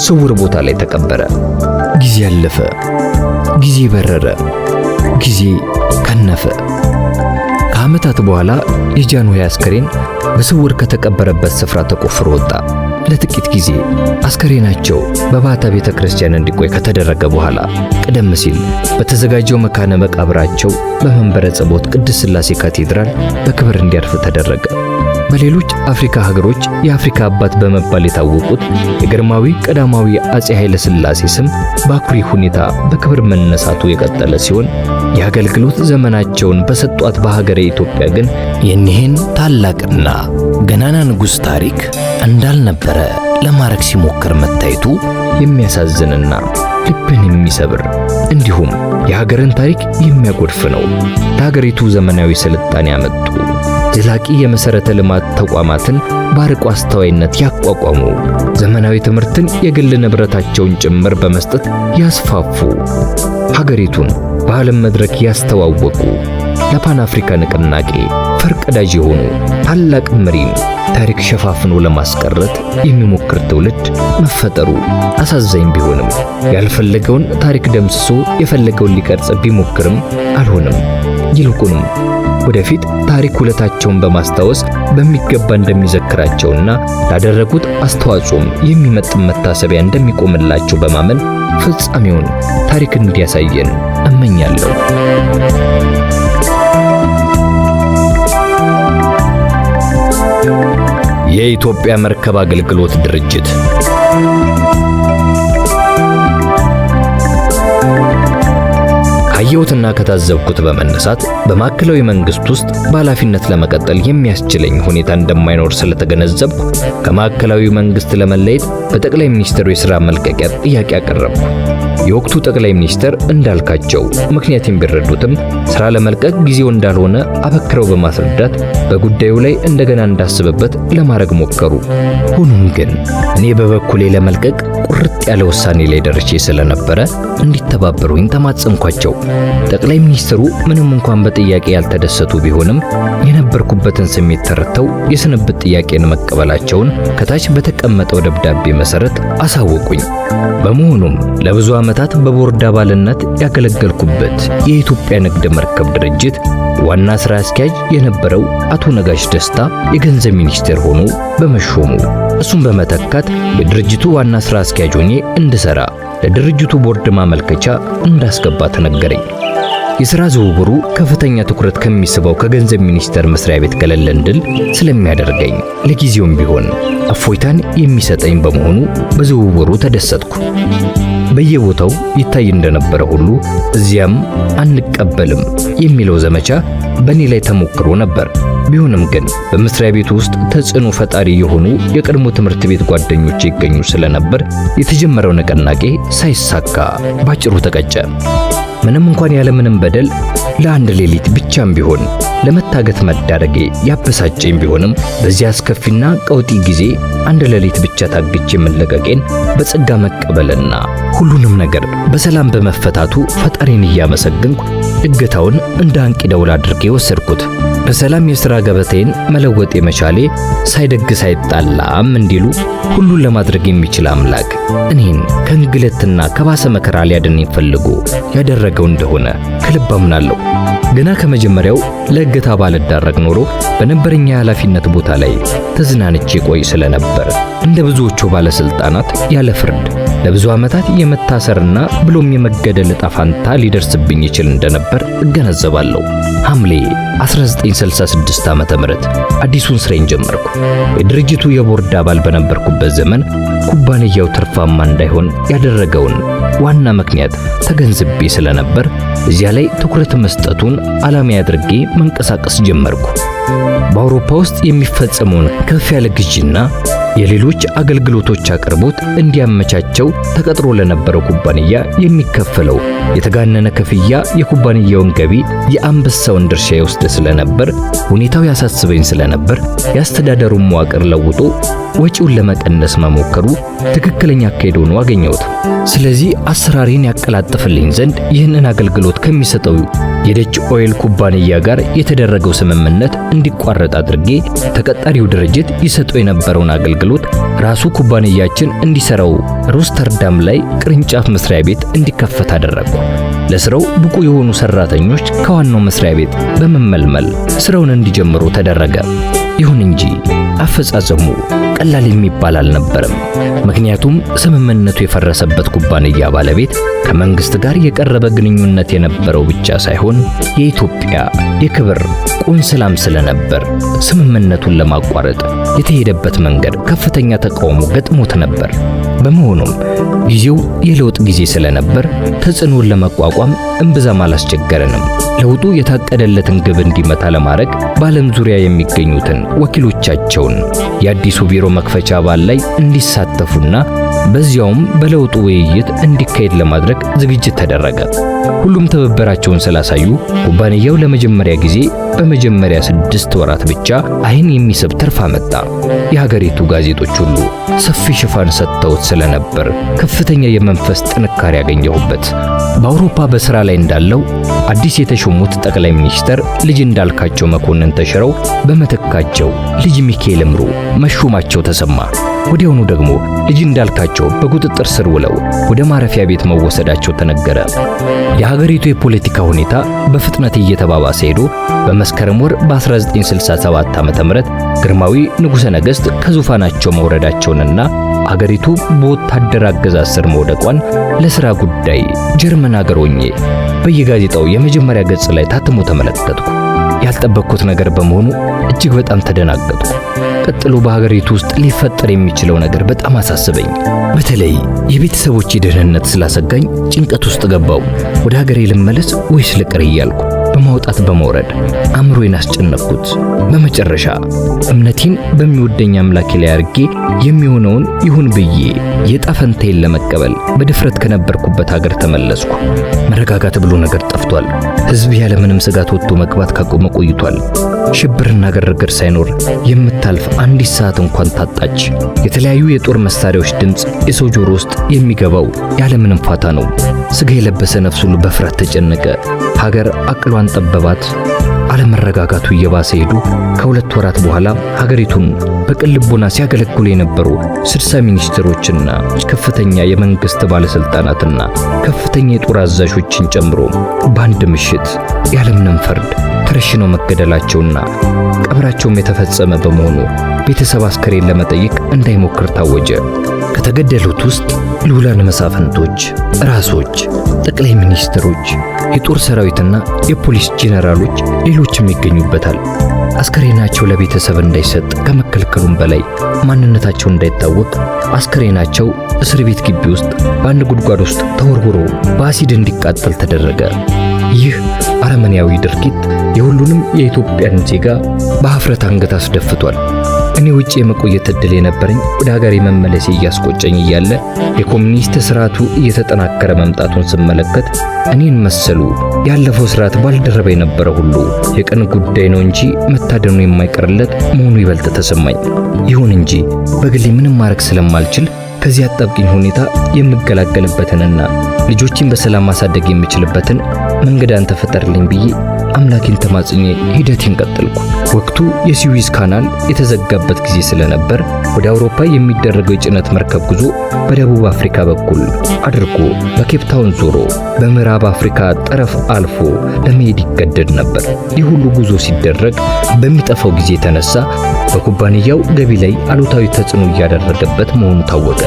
S1: ስውር ቦታ ላይ ተቀበረ። ጊዜ አለፈ፣ ጊዜ በረረ፣ ጊዜ ከነፈ። ከዓመታት በኋላ የጃንሆይ አስከሬን በስውር ከተቀበረበት ስፍራ ተቆፍሮ ወጣ። ለጥቂት ጊዜ አስከሬናቸው በባታ ቤተ ክርስቲያን እንዲቆይ ከተደረገ በኋላ ቀደም ሲል በተዘጋጀው መካነ መቃብራቸው በመንበረ ጸቦት ቅድስት ሥላሴ ካቴድራል በክብር እንዲያርፍ ተደረገ። በሌሎች አፍሪካ ሀገሮች የአፍሪካ አባት በመባል የታወቁት የግርማዊ ቀዳማዊ አፄ ኃይለ ሥላሴ ስም በአኩሪ ሁኔታ በክብር መነሳቱ የቀጠለ ሲሆን የአገልግሎት ዘመናቸውን በሰጧት በሀገረ ኢትዮጵያ ግን የኒህን ታላቅና ገናና ንጉሥ ታሪክ እንዳልነበረ ለማድረግ ሲሞክር መታየቱ የሚያሳዝንና ልብን የሚሰብር እንዲሁም የሀገርን ታሪክ የሚያጎድፍ ነው። ለሀገሪቱ ዘመናዊ ስልጣኔ ያመጡ ዘላቂ የመሰረተ ልማት ተቋማትን በአርቆ አስተዋይነት ያቋቋሙ፣ ዘመናዊ ትምህርትን የግል ንብረታቸውን ጭምር በመስጠት ያስፋፉ፣ ሀገሪቱን በዓለም መድረክ ያስተዋወቁ፣ ለፓን አፍሪካ ንቅናቄ ፈርቀዳጅ የሆኑ ታላቅ መሪን ታሪክ ሸፋፍኖ ለማስቀረት የሚሞክር ትውልድ መፈጠሩ አሳዛኝ ቢሆንም ያልፈለገውን ታሪክ ደምስሶ የፈለገውን ሊቀርጽ ቢሞክርም አልሆነም። ይልቁንም ወደፊት ታሪክ ውለታቸውን በማስታወስ በሚገባ እንደሚዘክራቸውና ላደረጉት አስተዋጽኦም የሚመጥን መታሰቢያ እንደሚቆምላቸው በማመን ፍጻሜውን ታሪክ እንዲያሳየን እመኛለሁ። የኢትዮጵያ መርከብ አገልግሎት ድርጅት ካየሁትና ከታዘብኩት በመነሳት በማዕከላዊ መንግስት ውስጥ በኃላፊነት ለመቀጠል የሚያስችለኝ ሁኔታ እንደማይኖር ስለተገነዘብኩ ከማዕከላዊ መንግስት ለመለየት በጠቅላይ ሚኒስትሩ የሥራ መልቀቂያ ጥያቄ አቀረብኩ። የወቅቱ ጠቅላይ ሚኒስትር እንዳልካቸው ምክንያቱም ቢረዱትም ሥራ ለመልቀቅ ጊዜው እንዳልሆነ አበክረው በማስረዳት በጉዳዩ ላይ እንደገና እንዳስብበት ለማድረግ ሞከሩ። ሆኖም ግን እኔ በበኩሌ ለመልቀቅ ቁርጥ ያለ ውሳኔ ላይ ደርሼ ስለነበረ እንዲተባበሩኝ ተማጸንኳቸው። ጠቅላይ ሚኒስትሩ ምንም እንኳን በጥያቄ ያልተደሰቱ ቢሆንም የነበርኩበትን ስሜት ተረድተው የስንብት ጥያቄን መቀበላቸውን ከታች በተቀመጠው ደብዳቤ መሰረት አሳወቁኝ። በመሆኑም ለብዙ ዓመታት በቦርድ አባልነት ያገለገልኩበት የኢትዮጵያ ንግድ መርከብ ድርጅት ዋና ሥራ አስኪያጅ የነበረው አቶ ነጋሽ ደስታ የገንዘብ ሚኒስቴር ሆኖ በመሾሙ እሱን በመተካት የድርጅቱ ዋና ሥራ አስኪያጅ ሆኜ እንድሰራ ለድርጅቱ ቦርድ ማመልከቻ እንዳስገባ ተነገረኝ። የሥራ ዝውውሩ ከፍተኛ ትኩረት ከሚስበው ከገንዘብ ሚኒስቴር መስሪያ ቤት ገለል እንድል ስለሚያደርገኝ ለጊዜውም ቢሆን እፎይታን የሚሰጠኝ በመሆኑ በዝውውሩ ተደሰትኩ። በየቦታው ይታይ እንደነበረ ሁሉ እዚያም አንቀበልም የሚለው ዘመቻ በእኔ ላይ ተሞክሮ ነበር። ቢሆንም ግን በመስሪያ ቤቱ ውስጥ ተጽዕኖ ፈጣሪ የሆኑ የቀድሞ ትምህርት ቤት ጓደኞች ይገኙ ስለነበር የተጀመረው ንቅናቄ ሳይሳካ ባጭሩ ተቀጨ። ምንም እንኳን ያለምንም በደል ለአንድ ሌሊት ብቻም ቢሆን ለመታገት መዳረጌ ያበሳጨኝ ቢሆንም በዚያ አስከፊና ቀውጢ ጊዜ አንድ ሌሊት ብቻ ታግቼ መለቀቄን በጸጋ መቀበልና ሁሉንም ነገር በሰላም በመፈታቱ ፈጣሪን እያመሰገንኩ እገታውን እንደ አንቂ ደውል አድርጌ ወሰድኩት። በሰላም የሥራ ገበቴን መለወጥ የመቻሌ ሳይደግስ አይጣላም እንዲሉ ሁሉን ለማድረግ የሚችል አምላክ እኔን ከእንግልትና ከባሰ መከራ ሊያድነኝ ፈልጎ ያደረገው እንደሆነ ከልብ አምናለሁ። ገና ከመጀመሪያው ለእገታ ባልዳረግ ኖሮ በነበረኝ የኃላፊነት ቦታ ላይ ተዝናንቼ ቆይ ስለነበር እንደ ብዙዎቹ ባለስልጣናት ያለ ፍርድ ለብዙ ዓመታት የመታሰርና ብሎም የመገደል ዕጣ ፈንታ ሊደርስብኝ ይችል እንደነበር እገነዘባለሁ። ሐምሌ 1966 ዓ.ም አዲሱን ስራዬን ጀመርኩ። የድርጅቱ የቦርድ አባል በነበርኩበት ዘመን ኩባንያው ትርፋማ እንዳይሆን ያደረገውን ዋና ምክንያት ተገንዝቤ ስለነበር እዚያ ላይ ትኩረት መስጠቱን ዓላማ አድርጌ መንቀሳቀስ ጀመርኩ። በአውሮፓ ውስጥ የሚፈጸመውን ከፍ ያለ ግዢና የሌሎች አገልግሎቶች አቅርቦት እንዲያመቻቸው ተቀጥሮ ለነበረው ኩባንያ የሚከፈለው የተጋነነ ክፍያ የኩባንያውን ገቢ የአንበሳውን ድርሻ ይወስድ ስለነበር ሁኔታው ያሳስበኝ ስለነበር የአስተዳደሩን መዋቅር ለውጦ ወጪውን ለመቀነስ መሞከሩ ትክክለኛ አካሄድ ሆኖ አገኘሁት። ስለዚህ አሰራሬን ያቀላጥፍልኝ ዘንድ ይህንን አገልግሎት ከሚሰጠው የደች ኦይል ኩባንያ ጋር የተደረገው ስምምነት እንዲቋረጥ አድርጌ ተቀጣሪው ድርጅት ይሰጠው የነበረውን አገልግሎት ራሱ ኩባንያችን እንዲሰራው ሮስተርዳም ላይ ቅርንጫፍ መስሪያ ቤት እንዲከፈት አደረግኩ። ለስራው ብቁ የሆኑ ሰራተኞች ከዋናው መስሪያ ቤት በመመልመል ስራውን እንዲጀምሩ ተደረገ። ይሁን እንጂ አፈጻጸሙ ቀላል የሚባል አልነበረም። ምክንያቱም ስምምነቱ የፈረሰበት ኩባንያ ባለቤት ከመንግስት ጋር የቀረበ ግንኙነት የነበረው ብቻ ሳይሆን የኢትዮጵያ የክብር ቆንስላም ስለነበር ስምምነቱን ለማቋረጥ የተሄደበት መንገድ ከፍተኛ ተቃውሞ ገጥሞት ነበር። በመሆኑም ጊዜው የለውጥ ጊዜ ስለነበር ተጽዕኖን ለመቋቋም እምብዛም አላስቸገረንም። ለውጡ የታቀደለትን ግብ እንዲመታ ለማድረግ በዓለም ዙሪያ የሚገኙትን ወኪሎቻቸውን የአዲሱ ቢሮ መክፈቻ በዓል ላይ እንዲሳተፉና በዚያውም በለውጡ ውይይት እንዲካሄድ ለማድረግ ዝግጅት ተደረገ። ሁሉም ትብብራቸውን ስላሳዩ ኩባንያው ለመጀመሪያ ጊዜ በመጀመሪያ 6 ወራት ብቻ ዓይን የሚስብ ትርፍ አመጣ። የሀገሪቱ ጋዜጦች ሁሉ ሰፊ ሽፋን ሰጥተውት ስለነበር ከፍተኛ የመንፈስ ጥንካሬ ያገኘሁበት። በአውሮፓ በሥራ ላይ እንዳለው አዲስ የተሾሙት ጠቅላይ ሚኒስትር ልጅ እንዳልካቸው መኮንን ተሽረው በመተካቸው ልጅ ሚካኤል እምሩ መሾማቸው ተሰማ። ወዲያውኑ ደግሞ ልጅ እንዳልካቸው በቁጥጥር ስር ውለው ወደ ማረፊያ ቤት መወሰዳቸው ተነገረ። የሀገሪቱ የፖለቲካ ሁኔታ በፍጥነት እየተባባሰ ሄዶ በመስከረም ወር በ1967 ዓ.ም ግርማዊ ንጉሠ ነገሥት ከዙፋናቸው መውረዳቸውንና ሀገሪቱ በወታደር አገዛዝ ስር መውደቋን ለሥራ ጉዳይ ጀርመን ሀገር ሆኜ በየጋዜጣው የመጀመሪያ ገጽ ላይ ታትሞ ተመለከትኩ። ያልጠበቅኩት ነገር በመሆኑ እጅግ በጣም ተደናገጥኩ። ቀጥሎ በሀገሪቱ ውስጥ ሊፈጠር የሚችለው ነገር በጣም አሳሰበኝ። በተለይ የቤተሰቦቼ ደህንነት ስላሰጋኝ ጭንቀት ውስጥ ገባው። ወደ ሀገሬ ልመለስ ወይስ ልቅር እያልኩ በማውጣት በመውረድ አእምሮዬን አስጨነቅኩት። በመጨረሻ እምነቴን በሚወደኝ አምላኬ ላይ አድርጌ የሚሆነውን ይሁን ብዬ የጣፈንታዬን ለመቀበል በድፍረት ከነበርኩበት ሀገር ተመለስኩ። መረጋጋት ብሎ ነገር ጠፍቷል። ሕዝብ ያለምንም ስጋት ወጥቶ መግባት ካቆመ ቆይቷል። ሽብርና ግርግር ሳይኖር የምታልፍ አንዲት ሰዓት እንኳን ታጣች። የተለያዩ የጦር መሳሪያዎች ድምፅ የሰው ጆሮ ውስጥ የሚገባው ያለምንም ፋታ ነው። ስጋ የለበሰ ነፍስ ሁሉ በፍርሃት ተጨነቀ። ሀገር አቅሏን ጠበባት። አለመረጋጋቱ እየባሰ ሄዱ። ከሁለት ወራት በኋላ ሀገሪቱን በቅን ልቦና ሲያገለግሉ የነበሩ 60 ሚኒስትሮችና ከፍተኛ የመንግስት ባለስልጣናትና ከፍተኛ የጦር አዛዦችን ጨምሮ በአንድ ምሽት ያለምንም ፍርድ ተረሽነው መገደላቸውና ቀብራቸውም የተፈጸመ በመሆኑ ቤተሰብ አስከሬን ለመጠየቅ እንዳይሞክር ታወጀ። ከተገደሉት ውስጥ ልዑላን መሳፍንቶች፣ ራሶች፣ ጠቅላይ ሚኒስትሮች፣ የጦር ሰራዊትና የፖሊስ ጄኔራሎች ሌሎችም ይገኙበታል። አስከሬናቸው ለቤተሰብ እንዳይሰጥ ከመከልከሉም በላይ ማንነታቸው እንዳይታወቅ አስከሬናቸው እስር ቤት ግቢ ውስጥ በአንድ ጉድጓድ ውስጥ ተወርውሮ በአሲድ እንዲቃጠል ተደረገ። ይህ አረመኔያዊ ድርጊት የሁሉንም የኢትዮጵያን ዜጋ በሀፍረት አንገት አስደፍቷል። እኔ ውጪ የመቆየት እድል የነበረኝ ወደ ሀገሬ መመለሴ እያስቆጨኝ እያለ የኮሙኒስት ስርዓቱ እየተጠናከረ መምጣቱን ስመለከት እኔን መሰሉ ያለፈው ስርዓት ባልደረበ የነበረ ሁሉ የቀን ጉዳይ ነው እንጂ መታደኑ የማይቀርለት መሆኑ ይበልጥ ተሰማኝ። ይሁን እንጂ በግሌ ምንም ማድረግ ስለማልችል ከዚህ አጣብቂኝ ሁኔታ የምገላገልበትንና ልጆችን በሰላም ማሳደግ የምችልበትን መንገድ አንተ ፍጠርልኝ ብዬ አምላኬን ተማጽኜ ሂደቴን ቀጠልኩ። ወቅቱ የስዊዝ ካናል የተዘጋበት ጊዜ ስለነበር ወደ አውሮፓ የሚደረገው የጭነት መርከብ ጉዞ በደቡብ አፍሪካ በኩል አድርጎ በኬፕ ታውን ዞሮ በምዕራብ አፍሪካ ጠረፍ አልፎ ለመሄድ ይገደድ ነበር። ይህ ሁሉ ጉዞ ሲደረግ በሚጠፋው ጊዜ የተነሳ በኩባንያው ገቢ ላይ አሉታዊ ተጽዕኖ እያደረገበት መሆኑ ታወቀ።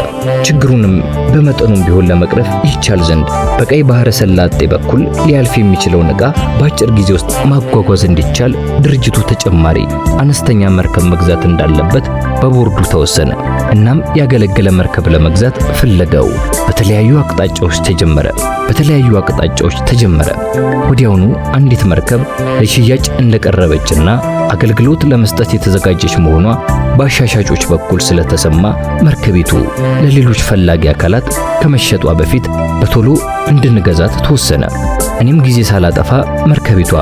S1: ችግሩንም በመጠኑም ቢሆን ለመቅረፍ ይቻል ዘንድ በቀይ ባህረ ሰላጤ በኩል ሊያልፍ የሚችለውን ዕቃ በአጭር ጊዜ ውስጥ ማጓጓዝ እንዲቻል ድርጅቱ ተጨማሪ አነስተኛ መርከብ መግዛት እንዳለበት በቦርዱ ተወሰነ። እናም ያገለገለ መርከብ ለመግዛት ፍለጋው በተለያዩ አቅጣጫዎች ተጀመረ። ወዲያውኑ አንዲት መርከብ ለሽያጭ እንደቀረበችና አገልግሎት ለመስጠት የተዘጋጀች መሆኗ በአሻሻጮች በኩል ስለተሰማ መርከቢቱ ለሌሎች ፈላጊ አካላት ከመሸጧ በፊት በቶሎ እንድንገዛት ተወሰነ። እኔም ጊዜ ሳላጠፋ መርከቢቷ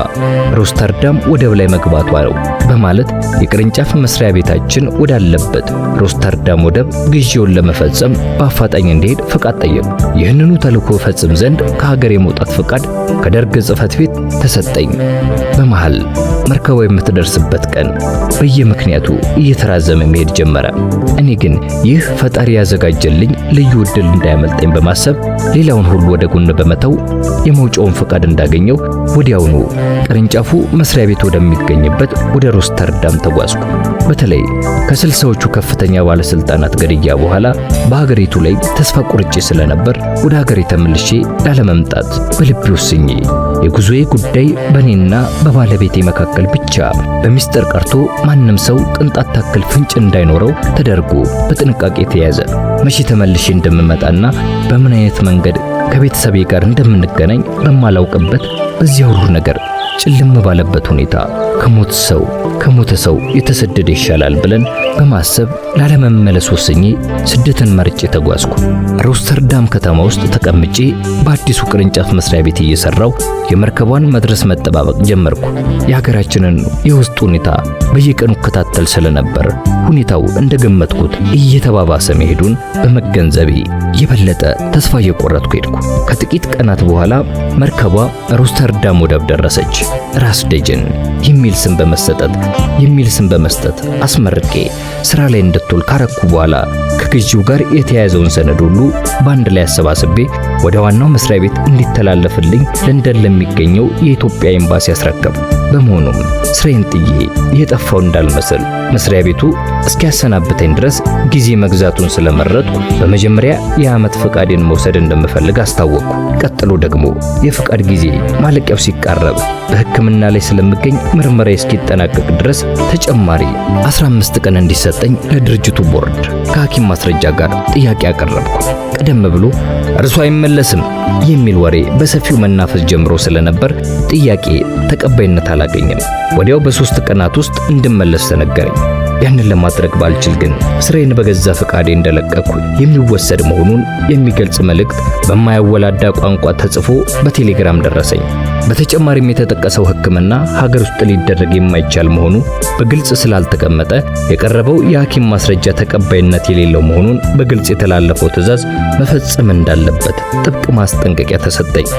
S1: ሮስተርዳም ወደብ ላይ መግባቷ ነው በማለት የቅርንጫፍ መስሪያ ቤታችን ወዳለበት ሮስተርዳም ወደብ ግዢውን ለመፈጸም በአፋጣኝ እንዲሄድ ፈቃድ ጠየቁ። ይህንኑ ተልዕኮ ፈጽም ዘንድ ከሀገር የመውጣት ፈቃድ ከደርግ ጽሕፈት ቤት ተሰጠኝ። በመሃል መርከቧ የምትደርስበት ቀን በየምክንያቱ እየተራዘመ መሄድ ጀመረ። እኔ ግን ይህ ፈጣሪ ያዘጋጀልኝ ልዩ ዕድል እንዳያመልጠኝ በማሰብ ሌላውን ሁሉ ወደ ጎን በመተው የመውጫውን ፈቃድ እንዳገኘው ወዲያውኑ ቅርንጫፉ መስሪያ ቤት ወደሚገኝበት ወደ ሮስተርዳም ተጓዝኩ። በተለይ ከ60ዎቹ ከፍተኛ ባለስልጣናት ገድያ በኋላ በሀገሪቱ ላይ ተስፋ ቆርጬ ስለነበር ወደ ሀገሬ ተመልሼ ላለመምጣት በልቤ ወስኜ የጉዞዬ ጉዳይ በእኔና በባለቤቴ መካከል ብቻ በሚስጥር ቀርቶ ማንም ሰው ቅንጣት ታክል ፍንጭ እንዳይኖረው ተደርጎ በጥንቃቄ ተያዘ። መቼ ተመልሼ እንደምመጣና በምን አይነት መንገድ ከቤተሰቤ ጋር እንደምንገናኝ በማላውቅበት በዚያ ሁሉ ነገር ጭልም ባለበት ሁኔታ ከሞተ ሰው የተሰደደ ይሻላል ብለን በማሰብ ላለመመለስ ወስኜ ስደትን መርጬ ተጓዝኩ። ሮስተርዳም ከተማ ውስጥ ተቀምጬ በአዲሱ ቅርንጫፍ መስሪያ ቤት እየሰራው የመርከቧን መድረስ መጠባበቅ ጀመርኩ። የሀገራችንን የውስጥ ሁኔታ በየቀኑ እከታተል ስለነበር ሁኔታው እንደገመትኩት እየተባባሰ መሄዱን በመገንዘቤ የበለጠ ተስፋ እየቆረጥኩ ሄድኩ። ከጥቂት ቀናት በኋላ መርከቧ ሮስተርዳም ወደብ ደረሰች። ራስ ደጀን የሚል ስም በመስጠት አስመርቄ ስራ ላይ እንድትውል ካረኩ በኋላ ከግዢው ጋር የተያያዘውን ሰነድ ሁሉ በአንድ ላይ አሰባስቤ ወደ ዋናው መስሪያ ቤት እንዲተላለፍልኝ ለንደን ለሚገኘው የኢትዮጵያ ኤምባሲ አስረከብኩ። በመሆኑም ስራዬን ጥዬ የጠፋው እንዳልመስል መስሪያ ቤቱ እስኪያሰናብተኝ ድረስ ጊዜ መግዛቱን ስለመረጥኩ በመጀመሪያ የዓመት ፈቃዴን መውሰድ እንደምፈልግ አስታወቅኩ። ቀጥሎ ደግሞ የፈቃድ ጊዜ ማለቂያው ሲቃረብ በሕክምና ላይ ስለምገኝ ምርመራዬ እስኪጠናቀቅ ድረስ ተጨማሪ 15 ቀን እንዲሰጠኝ ለድርጅቱ ቦርድ ከሐኪም ማስረጃ ጋር ጥያቄ አቀረብኩ። ቀደም ብሎ እርሱ አይመለስም የሚል ወሬ በሰፊው መናፈስ ጀምሮ ስለነበር ጥያቄ ተቀባይነት አላገኘም። ወዲያው በ3 ቀናት ውስጥ እንድመለስ ተነገረኝ። ያንን ለማድረግ ባልችል ግን ስራዬን በገዛ ፈቃዴ እንደለቀኩ የሚወሰድ መሆኑን የሚገልጽ መልእክት በማያወላዳ ቋንቋ ተጽፎ በቴሌግራም ደረሰኝ። በተጨማሪም የተጠቀሰው ሕክምና ሀገር ውስጥ ሊደረግ የማይቻል መሆኑ በግልጽ ስላልተቀመጠ የቀረበው የሐኪም ማስረጃ ተቀባይነት የሌለው መሆኑን በግልጽ የተላለፈው ትዕዛዝ መፈጸም እንዳለበት ጥብቅ ማስጠንቀቂያ ተሰጠኝ።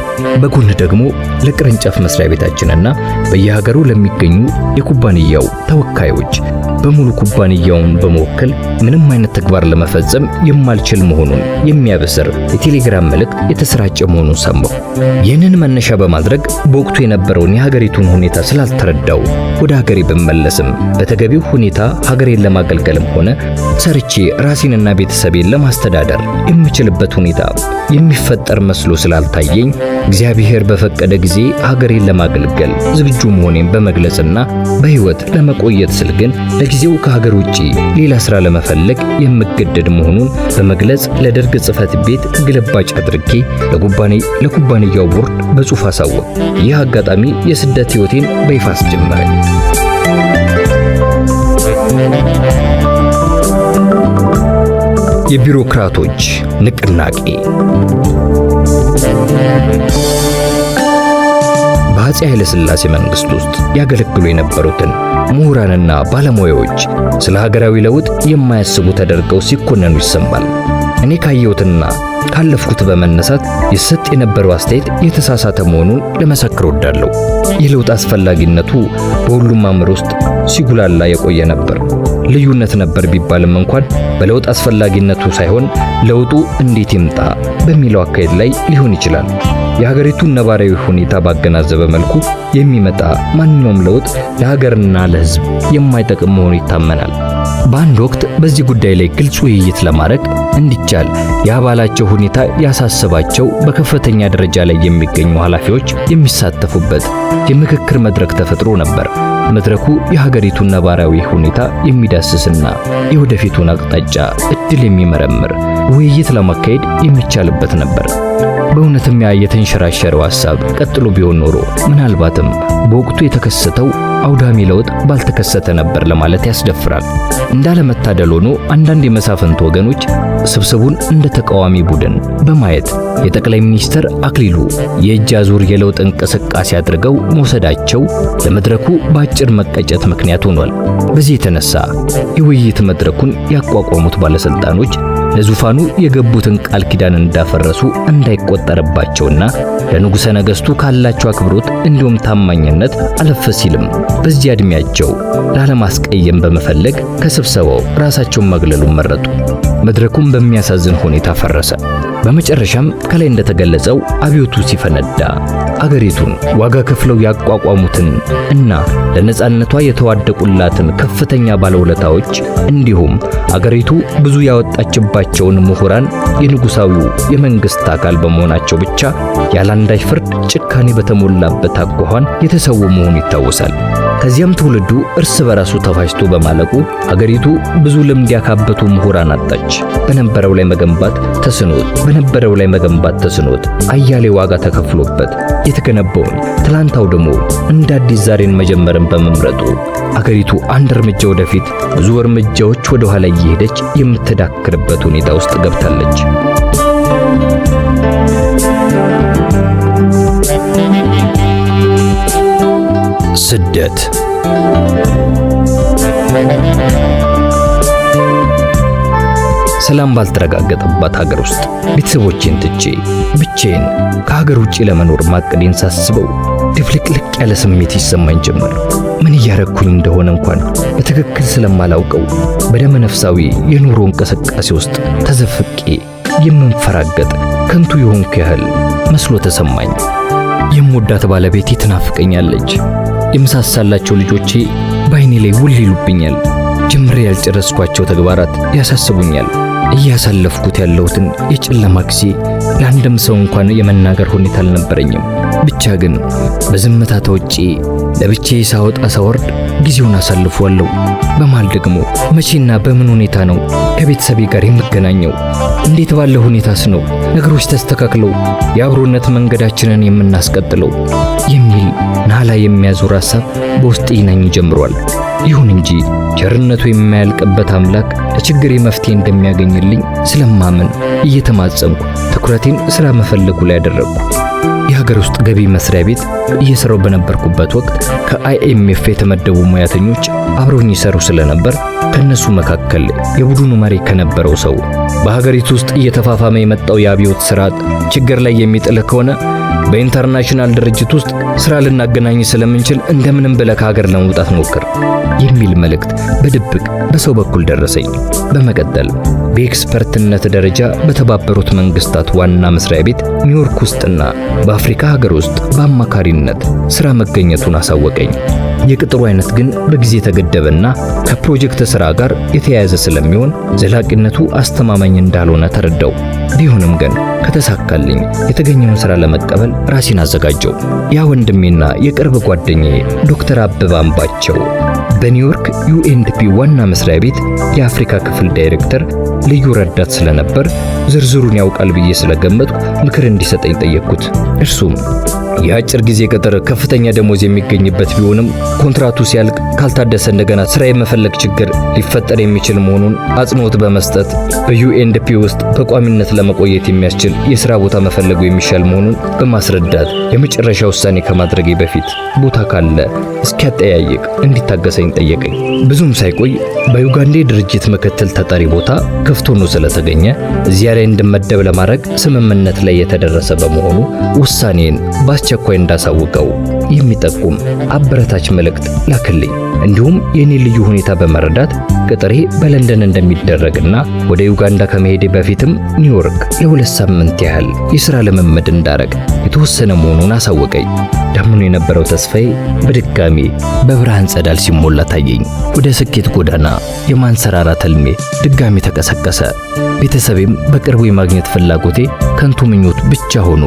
S1: በጎን ደግሞ ለቅርንጫፍ መስሪያ ቤታችንና በየሀገሩ ለሚገኙ የኩባንያው ተወካዮች በሙሉ ኩባንያውን በመወከል ምንም አይነት ተግባር ለመፈጸም የማልችል መሆኑን የሚያበስር የቴሌግራም መልእክት የተሰራጨ መሆኑን ሰማሁ። ይህንን መነሻ በማድረግ በወቅቱ የነበረውን የሀገሪቱን ሁኔታ ስላልተረዳው ወደ ሀገሬ ብመለስም በተገቢው ሁኔታ ሀገሬን ለማገልገልም ሆነ ሰርቼ ራሴንና ቤተሰቤን ለማስተዳደር የምችልበት ሁኔታ የሚፈጠር መስሎ ስላልታየኝ እግዚአብሔር በፈቀደ ጊዜ ሀገሬን ለማገልገል ዝግጁ መሆኔን በመግለጽና በሕይወት ለመቆየት ስል ግን ለጊዜው ከሀገር ውጪ ሌላ ሥራ ለመፈለግ የምገደድ መሆኑን በመግለጽ ለደርግ ጽሕፈት ቤት ግልባጭ አድርጌ ለኩባንያው ቦርድ በጽሑፍ አሳወቅ። ይህ አጋጣሚ የስደት ሕይወቴን በይፋ አስጀመረኝ። የቢሮክራቶች ንቅናቄ። በአፄ ኃይለ ሥላሴ መንግስት ውስጥ ያገለግሉ የነበሩትን ምሁራንና ባለሙያዎች ስለ ሀገራዊ ለውጥ የማያስቡ ተደርገው ሲኮነኑ ይሰማል። እኔ ካየሁትና ካለፍኩት በመነሳት ይሰጥ የነበረው አስተያየት የተሳሳተ መሆኑን ለመሰክር እወዳለሁ። የለውጥ አስፈላጊነቱ በሁሉም አእምሮ ውስጥ ሲጉላላ የቆየ ነበር። ልዩነት ነበር ቢባልም እንኳን በለውጥ አስፈላጊነቱ ሳይሆን ለውጡ እንዴት ይምጣ በሚለው አካሄድ ላይ ሊሆን ይችላል። የሀገሪቱን ነባራዊ ሁኔታ ባገናዘበ መልኩ የሚመጣ ማንኛውም ለውጥ ለሀገርና ለሕዝብ የማይጠቅም መሆኑ ይታመናል። በአንድ ወቅት በዚህ ጉዳይ ላይ ግልጽ ውይይት ለማድረግ እንዲቻል የአባላቸው ሁኔታ ያሳሰባቸው በከፍተኛ ደረጃ ላይ የሚገኙ ኃላፊዎች የሚሳተፉበት የምክክር መድረክ ተፈጥሮ ነበር። መድረኩ የሀገሪቱን ነባራዊ ሁኔታ የሚዳስስና የወደፊቱን አቅጣጫ እድል የሚመረምር ውይይት ለማካሄድ የሚቻልበት ነበር። በእውነትም ያ የተንሸራሸረው ሐሳብ ቀጥሎ ቢሆን ኖሮ ምናልባትም በወቅቱ የተከሰተው አውዳሚ ለውጥ ባልተከሰተ ነበር ለማለት ያስደፍራል። እንዳለመታደል ሆኖ አንዳንድ የመሳፍንት ወገኖች ስብስቡን እንደ ተቃዋሚ ቡድን በማየት የጠቅላይ ሚኒስትር አክሊሉ የእጅ አዙር የለውጥ እንቅስቃሴ አድርገው መውሰዳቸው ለመድረኩ በአጭር መቀጨት ምክንያት ሆኗል። በዚህ የተነሳ የውይይት መድረኩን ያቋቋሙት ባለስልጣኖች ለዙፋኑ የገቡትን ቃል ኪዳን እንዳፈረሱ እንዳይቆጠርባቸውና ለንጉሠ ነገሥቱ ካላቸው አክብሮት እንዲሁም ታማኝነት አለፈ ሲልም በዚያ ዕድሜያቸው ላለማስቀየም በመፈለግ ከስብሰባው ራሳቸውን ማግለሉን መረጡ። መድረኩም በሚያሳዝን ሁኔታ ፈረሰ። በመጨረሻም ከላይ እንደተገለጸው አብዮቱ ሲፈነዳ አገሪቱን ዋጋ ከፍለው ያቋቋሙትን እና ለነጻነቷ የተዋደቁላትን ከፍተኛ ባለውለታዎች እንዲሁም አገሪቱ ብዙ ያወጣችባቸውን ምሁራን የንጉሳዊው የመንግስት አካል በመሆናቸው ብቻ ያላንዳች ፍርድ ጭካኔ በተሞላበት አኳኋን የተሰዉ መሆኑ ይታወሳል። ከዚያም ትውልዱ እርስ በራሱ ተፋጅቶ በማለቁ አገሪቱ ብዙ ልምድ ያካበቱ ምሁራን አጣች። በነበረው ላይ መገንባት ተስኖት አያሌ ዋጋ ተከፍሎበት የተገነባውን ትላንት አውድሞ እንደ አዲስ ዛሬን መጀመርን በመምረጡ አገሪቱ አንድ እርምጃ ወደፊት ብዙ እርምጃዎች ወደ ኋላ እየሄደች የምትዳክርበት ሁኔታ ውስጥ ገብታለች። ስደት። ሰላም ባልተረጋገጠባት ሀገር ውስጥ ቤተሰቦቼን ትቼ ብቻዬን ከሀገር ውጪ ለመኖር ማቀዴን ሳስበው ድፍልቅልቅ ያለ ስሜት ይሰማኝ ጀመር። ምን እያረኩኝ እንደሆነ እንኳን በትክክል ስለማላውቀው በደመ ነፍሳዊ የኑሮ እንቅስቃሴ ውስጥ ተዘፍቄ የምንፈራገጥ ከንቱ የሆንኩ ያህል መስሎ ተሰማኝ። የምወዳት ባለቤቴ ትናፍቀኛለች። የምሳሳላቸው ልጆቼ በዓይኔ ላይ ውል ይሉብኛል። ጀምሬ ያልጨረስኳቸው ተግባራት ያሳስቡኛል። እያሳለፍኩት ያለሁትን የጨለማ ጊዜ ለአንድም ሰው እንኳን የመናገር ሁኔታ አልነበረኝም። ብቻ ግን በዝምታ ተውጬ ለብቻዬ ሳወጣ ሳወርድ ጊዜውን አሳልፏለሁ። በማል ደግሞ መቼና በምን ሁኔታ ነው ከቤተሰቤ ጋር የምገናኘው? እንዴት ባለ ሁኔታስ ነው ነገሮች ተስተካክለው የአብሮነት መንገዳችንን የምናስቀጥለው? የሚል ናላ የሚያዞር ሐሳብ በውስጤ ይነኝ ጀምሯል። ይሁን እንጂ ቸርነቱ የማያልቅበት አምላክ ለችግሬ መፍትሄ እንደሚያገኝልኝ ስለማምን እየተማጸንኩ ትኩረቴን ስራ መፈለጉ ላይ አደረግኩ። የሀገር ውስጥ ገቢ መስሪያ ቤት እየሰራው በነበርኩበት ወቅት ከአይኤምኤፍ የተመደቡ ሙያተኞች አብረውኝ ይሰሩ ስለነበር ከነሱ መካከል የቡድኑ መሪ ከነበረው ሰው በሀገሪቱ ውስጥ እየተፋፋመ የመጣው የአብዮት ስርዓት ችግር ላይ የሚጥል ከሆነ በኢንተርናሽናል ድርጅት ውስጥ ስራ ልናገናኝ ስለምንችል እንደምንም ብለህ ከሀገር ለመውጣት ሞክር የሚል መልእክት በድብቅ በሰው በኩል ደረሰኝ። በመቀጠል በኤክስፐርትነት ደረጃ በተባበሩት መንግስታት ዋና መስሪያ ቤት ኒውዮርክ ውስጥና በአፍሪካ ሀገር ውስጥ በአማካሪነት ስራ መገኘቱን አሳወቀኝ። የቅጥሩ አይነት ግን በጊዜ ተገደበና ከፕሮጀክት ስራ ጋር የተያያዘ ስለሚሆን ዘላቂነቱ አስተማማኝ እንዳልሆነ ተረዳው። ቢሆንም ግን ከተሳካልኝ የተገኘውን ስራ ለመቀበል ራሴን አዘጋጀው። ያ ወንድሜና የቅርብ ጓደኛዬ ዶክተር አበበ አምባቸው በኒውዮርክ ዩኤንዲፒ ዋና መስሪያ ቤት የአፍሪካ ክፍል ዳይሬክተር ልዩ ረዳት ስለነበር ዝርዝሩን ያውቃል ብዬ ስለገመትኩ ምክር እንዲሰጠኝ ጠየቅኩት። እርሱም የአጭር ጊዜ ቅጥር ከፍተኛ ደሞዝ የሚገኝበት ቢሆንም ኮንትራቱ ሲያልቅ ካልታደሰ እንደገና ስራ የመፈለግ ችግር ሊፈጠር የሚችል መሆኑን አጽንኦት በመስጠት በዩኤንዲፒ ውስጥ በቋሚነት ለመቆየት የሚያስችል የሥራ ቦታ መፈለጉ የሚሻል መሆኑን በማስረዳት የመጨረሻ ውሳኔ ከማድረጌ በፊት ቦታ ካለ እስኪያጠያይቅ እንዲታገሰኝ ጠየቀኝ። ብዙም ሳይቆይ በዩጋንዴ ድርጅት ምክትል ተጠሪ ቦታ ክፍት ሆኖ ስለተገኘ እዚያ ላይ እንድመደብ ለማድረግ ስምምነት ላይ የተደረሰ በመሆኑ ውሳኔን በአስቸኳይ እንዳሳውቀው የሚጠቁም አበረታች መልእክት ላክልኝ። እንዲሁም የኔ ልዩ ሁኔታ በመረዳት ቅጥሬ በለንደን እንደሚደረግና ወደ ዩጋንዳ ከመሄዴ በፊትም ኒውዮርክ ለ2 ሳምንት ያህል የሥራ ልምምድ እንዳረግ የተወሰነ መሆኑን አሳወቀኝ። ዳምኖ የነበረው ተስፋዬ በድጋሚ በብርሃን ጸዳል ሲሞላ ታየኝ። ወደ ስኬት ጎዳና የማንሰራራት ህልሜ ድጋሚ ተቀሰቀሰ። ቤተሰቤም በቅርቡ የማግኘት ፍላጎቴ ከንቱ ምኞት ብቻ ሆኖ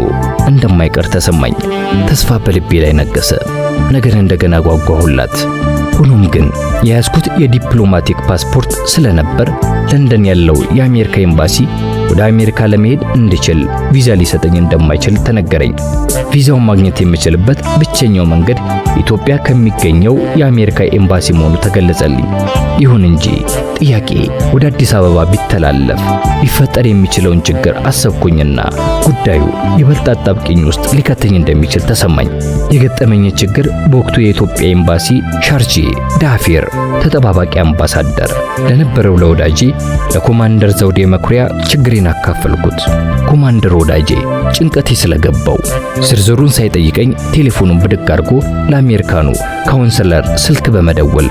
S1: እንደማይቀር ተሰማኝ። ተስፋ በልቤ ላይ ነገሰ። ነገር እንደገና ጓጓሁላት። ሆኖም ግን የያዝኩት የዲፕሎማቲክ ፓስፖርት ስለነበር ለንደን ያለው የአሜሪካ ኤምባሲ ወደ አሜሪካ ለመሄድ እንድችል ቪዛ ሊሰጠኝ እንደማይችል ተነገረኝ። ቪዛውን ማግኘት የምችልበት ብቸኛው መንገድ ኢትዮጵያ ከሚገኘው የአሜሪካ ኤምባሲ መሆኑ ተገለጸልኝ። ይሁን እንጂ ጥያቄ ወደ አዲስ አበባ ቢተላለፍ ሊፈጠር የሚችለውን ችግር አሰብኩኝና ጉዳዩ ይበልጥ አጣብቂኝ ውስጥ ሊከተኝ እንደሚችል ተሰማኝ። የገጠመኝ ችግር በወቅቱ የኢትዮጵያ ኤምባሲ ሻርጄ ዳፊር ተጠባባቂ አምባሳደር ለነበረው ለወዳጄ ለኮማንደር ዘውዴ መኩሪያ ችግሬን አካፈልኩት። ኮማንደር ወዳጄ ጭንቀቴ ስለገባው ዝርዝሩን ሳይጠይቀኝ ቴሌፎኑን ብድግ አድርጎ ለአሜሪካኑ ካውንስለር ስልክ በመደወል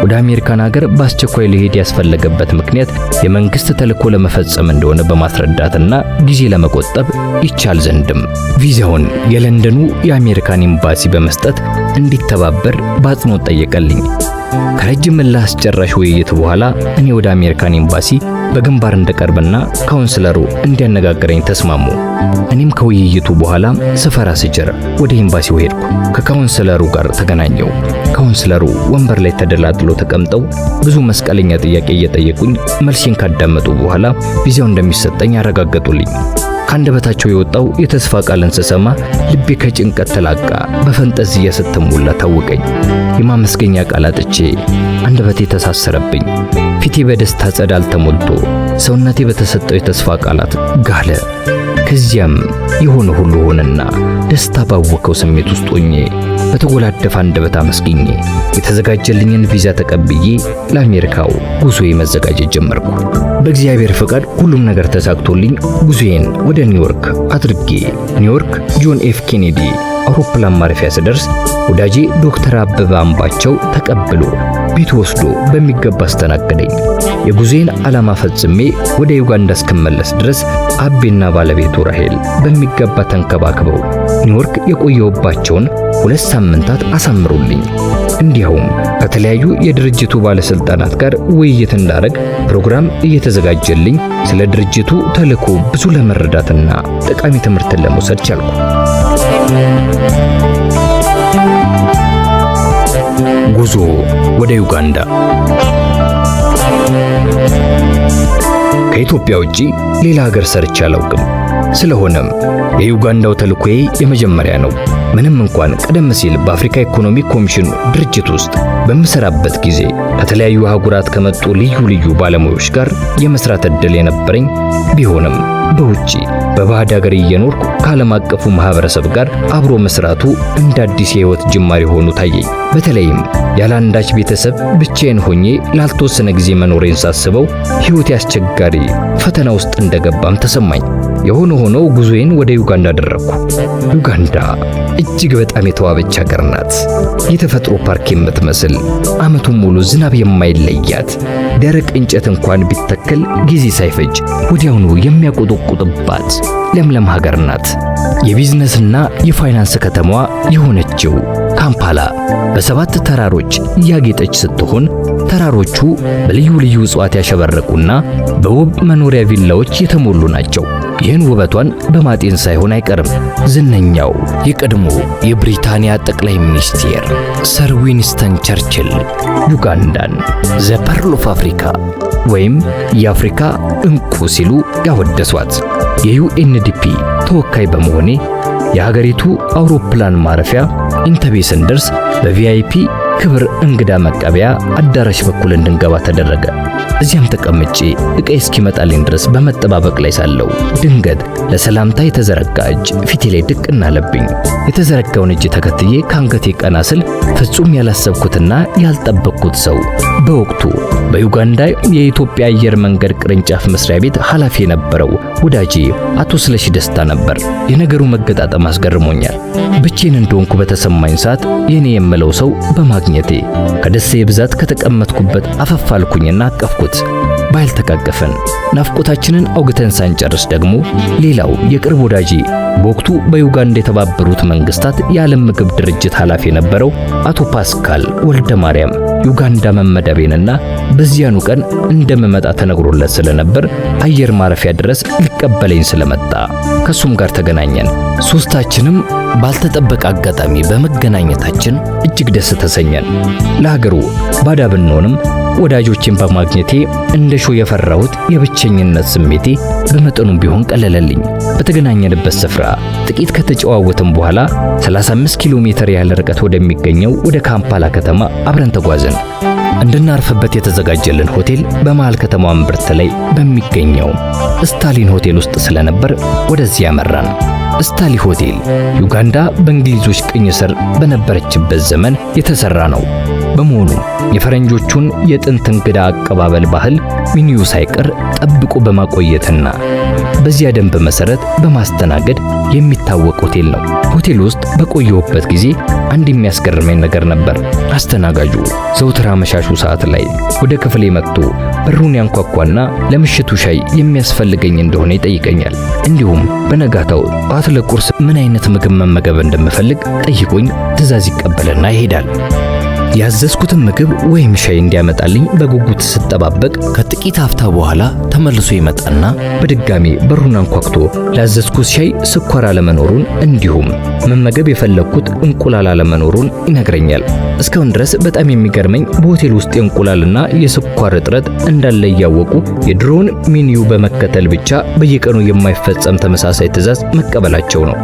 S1: ወደ አሜሪካን ሀገር በአስቸኳይ ሊሄድ ያስፈለገበት ምክንያት የመንግስት ተልዕኮ ለመፈጸም እንደሆነ በማስረዳትና ጊዜ ለመቆጠብ ይቻል ዘንድም ቪዛውን የለንደኑ የአሜሪካን ኤምባሲ በመስጠት እንዲተባበር በአጽንኦት ጠየቀልኝ። ከረጅም አስጨራሽ ውይይት በኋላ እኔ ወደ አሜሪካን ኤምባሲ በግንባር እንደቀርብና ካውንስለሩ እንዲያነጋግረኝ ተስማሙ። እኔም ከውይይቱ በኋላ ስፈራ ስጀር ወደ ኤምባሲው ሄድኩ። ከካውንስለሩ ጋር ተገናኘው። ካውንስለሩ ወንበር ላይ ተደላድሎ ተቀምጠው ብዙ መስቀለኛ ጥያቄ እየጠየቁኝ መልሴን ካዳመጡ በኋላ ቪዛው እንደሚሰጠኝ ያረጋገጡልኝ። ካንደበታቸው የወጣው የተስፋ ቃልን ስሰማ ልቤ ከጭንቀት ተላቃ በፈንጠዝያ ስትሞላ ታወቀኝ። የማመስገኛ ቃል አጥቼ አንደበቴ ተሳሰረብኝ። ፊቴ በደስታ ጸዳል ተሞልቶ ሰውነቴ በተሰጠው የተስፋ ቃላት ጋለ። ከዚያም የሆነ ሁሉ ሆነና ደስታ ባወቀው ስሜት ውስጥ ሆኜ በተጎላደፈ አንደበት አመስግኜ የተዘጋጀልኝን ቪዛ ተቀብዬ ለአሜሪካው ጉዞዬ መዘጋጀት ጀመርኩ። በእግዚአብሔር ፈቃድ ሁሉም ነገር ተሳክቶልኝ ጉዞዬን ወደ ኒውዮርክ አድርጌ ኒውዮርክ ጆን ኤፍ ኬኔዲ አውሮፕላን ማረፊያ ስደርስ ወዳጄ ዶክተር አበበ አምባቸው ተቀብሎ ቤት ወስዶ በሚገባ አስተናገደኝ። የጉዞዬን ዓላማ ፈጽሜ ወደ ዩጋንዳ እስክመለስ ድረስ አቤና ባለቤቱ ራሄል በሚገባ ተንከባክበው ኒውዮርክ የቆየሁባቸውን 2 ሳምንታት አሳምሩልኝ። እንዲያውም ከተለያዩ የድርጅቱ ባለስልጣናት ጋር ውይይት እንዳደረግ ፕሮግራም እየተዘጋጀልኝ ስለ ድርጅቱ ተልዕኮ ብዙ ለመረዳትና ጠቃሚ ትምህርትን ለመውሰድ ቻልኩ። ጉዞ ወደ ዩጋንዳ። ከኢትዮጵያ ውጪ ሌላ ሀገር ሰርቼ አላውቅም። ስለሆነም የዩጋንዳው ተልዕኮዬ የመጀመሪያ ነው። ምንም እንኳን ቀደም ሲል በአፍሪካ ኢኮኖሚ ኮሚሽን ድርጅት ውስጥ በምሰራበት ጊዜ ከተለያዩ አህጉራት ከመጡ ልዩ ባለሙያዎች ጋር የመስራት ዕድል የነበረኝ ቢሆንም በውጪ በባዕድ ሀገር እየኖርኩ ከዓለም አቀፉ ማህበረሰብ ጋር አብሮ መስራቱ እንደ አዲስ የህይወት ጅማሬ ሆኖ ታየኝ። በተለይም ያላንዳች ቤተሰብ ብቻዬን ሆኜ ላልተወሰነ ጊዜ መኖሬን ሳስበው ህይወት አስቸጋሪ ፈተና ውስጥ እንደገባም ተሰማኝ። የሆነ ሆኖ ጉዞዬን ወደ ዩጋንዳ አደረግኩ። ዩጋንዳ እጅግ በጣም የተዋበች ሀገር ናት። የተፈጥሮ ፓርክ የምትመስል ዓመቱን ሙሉ ዝናብ የማይለያት ደረቅ እንጨት እንኳን ቢተከል ጊዜ ሳይፈጅ ወዲያውኑ የሚያቆጠቁጥባት ለምለም ሀገር ናት። የቢዝነስና የፋይናንስ ከተማዋ የሆነችው ካምፓላ በ7 ተራሮች ያጌጠች ስትሆን ተራሮቹ በልዩ እጽዋት ያሸበረቁና በውብ መኖሪያ ቪላዎች የተሞሉ ናቸው። ይህን ውበቷን በማጤን ሳይሆን አይቀርም ዝነኛው የቀድሞ የብሪታንያ ጠቅላይ ሚኒስቴር ሰር ዊንስተን ቸርችል ዩጋንዳን ዘ ፐርል ኦፍ አፍሪካ ወይም የአፍሪካ እንቁ ሲሉ ያወደሷት። የዩኤንዲፒ ተወካይ በመሆኔ የሀገሪቱ አውሮፕላን ማረፊያ ኢንተቤ ስንደርስ በቪአይፒ ክብር እንግዳ መቀበያ አዳራሽ በኩል እንድንገባ ተደረገ። እዚያም ተቀምጬ ዕቃ እስኪመጣልኝ ድረስ በመጠባበቅ ላይ ሳለሁ ድንገት ለሰላምታ የተዘረጋ እጅ ፊቴ ላይ ድቅና አለብኝ። የተዘረጋውን እጅ ተከትዬ ከአንገቴ ቀና ስል ፍጹም ያላሰብኩትና ያልጠበቅኩት ሰው በወቅቱ በዩጋንዳ የኢትዮጵያ አየር መንገድ ቅርንጫፍ መስሪያ ቤት ኃላፊ የነበረው ወዳጄ አቶ ስለሺ ደስታ ነበር። የነገሩ መገጣጠም አስገርሞኛል። ብቻዬን እንደሆንኩ በተሰማኝ ሰዓት የኔ የምለው ሰው በማግኘቴ ከደስታዬ ብዛት ከተቀመጥኩበት አፈፍ አልኩኝና አቀፍኩት። ባልተቃቀፈን ናፍቆታችንን አውግተን ሳንጨርስ ደግሞ ሌላው የቅርብ ወዳጄ በወቅቱ በዩጋንዳ የተባበሩት መንግስታት የዓለም ምግብ ድርጅት ኃላፊ የነበረው አቶ ፓስካል ወልደ ማርያም ዩጋንዳ መመደቤንና በዚያኑ ቀን እንደምመጣ ተነግሮለት ስለነበር አየር ማረፊያ ድረስ ሊቀበለኝ ስለመጣ ከሱም ጋር ተገናኘን። ሶስታችንም ባልተጠበቀ አጋጣሚ በመገናኘታችን እጅግ ደስ ተሰኘን። ለሀገሩ ባዳ ብንሆንም ወዳጆችን በማግኘቴ እንደሾ የፈራሁት የብቸኝነት ስሜቴ በመጠኑም ቢሆን ቀለለልኝ። በተገናኘንበት ስፍራ ጥቂት ከተጨዋወትን በኋላ 35 ኪሎ ሜትር ያህል ርቀት ወደሚገኘው ወደ ካምፓላ ከተማ አብረን ተጓዝን። እንድናርፍበት የተዘጋጀልን ሆቴል በመሃል ከተማዋ እምብርት ላይ በሚገኘው ስታሊን ሆቴል ውስጥ ስለነበር ወደዚያ መራን። ስታሊ ሆቴል ዩጋንዳ በእንግሊዞች ቅኝ ስር በነበረችበት ዘመን የተሰራ ነው። በመሆኑ የፈረንጆቹን የጥንት እንግዳ አቀባበል ባህል ሚኒዩ ሳይቀር ጠብቆ በማቆየትና በዚያ ደንብ መሰረት በማስተናገድ የሚታወቅ ሆቴል ነው። ሆቴል ውስጥ በቆየሁበት ጊዜ አንድ የሚያስገርመኝ ነገር ነበር። አስተናጋጁ ዘውትር አመሻሹ ሰዓት ላይ ወደ ክፍሌ መጥቶ በሩን ያንኳኳና ለምሽቱ ሻይ የሚያስፈልገኝ እንደሆነ ይጠይቀኛል። እንዲሁም በነጋታው ጠዋት ለቁርስ ምን አይነት ምግብ መመገብ እንደምፈልግ ጠይቆኝ ትዕዛዝ ይቀበልና ይሄዳል። ያዘዝኩትን ምግብ ወይም ሻይ እንዲያመጣልኝ በጉጉት ስጠባበቅ ከጥቂት አፍታ በኋላ ተመልሶ ይመጣና በድጋሚ በሩን አንኳኩቶ ላዘዝኩት ሻይ ስኳር አለመኖሩን እንዲሁም መመገብ የፈለኩት እንቁላል አለመኖሩን ይነግረኛል። እስካሁን ድረስ በጣም የሚገርመኝ በሆቴል ውስጥ የእንቁላልና የስኳር እጥረት እንዳለ እያወቁ የድሮውን ሚኒዩ በመከተል ብቻ በየቀኑ የማይፈጸም ተመሳሳይ ትዕዛዝ መቀበላቸው ነው።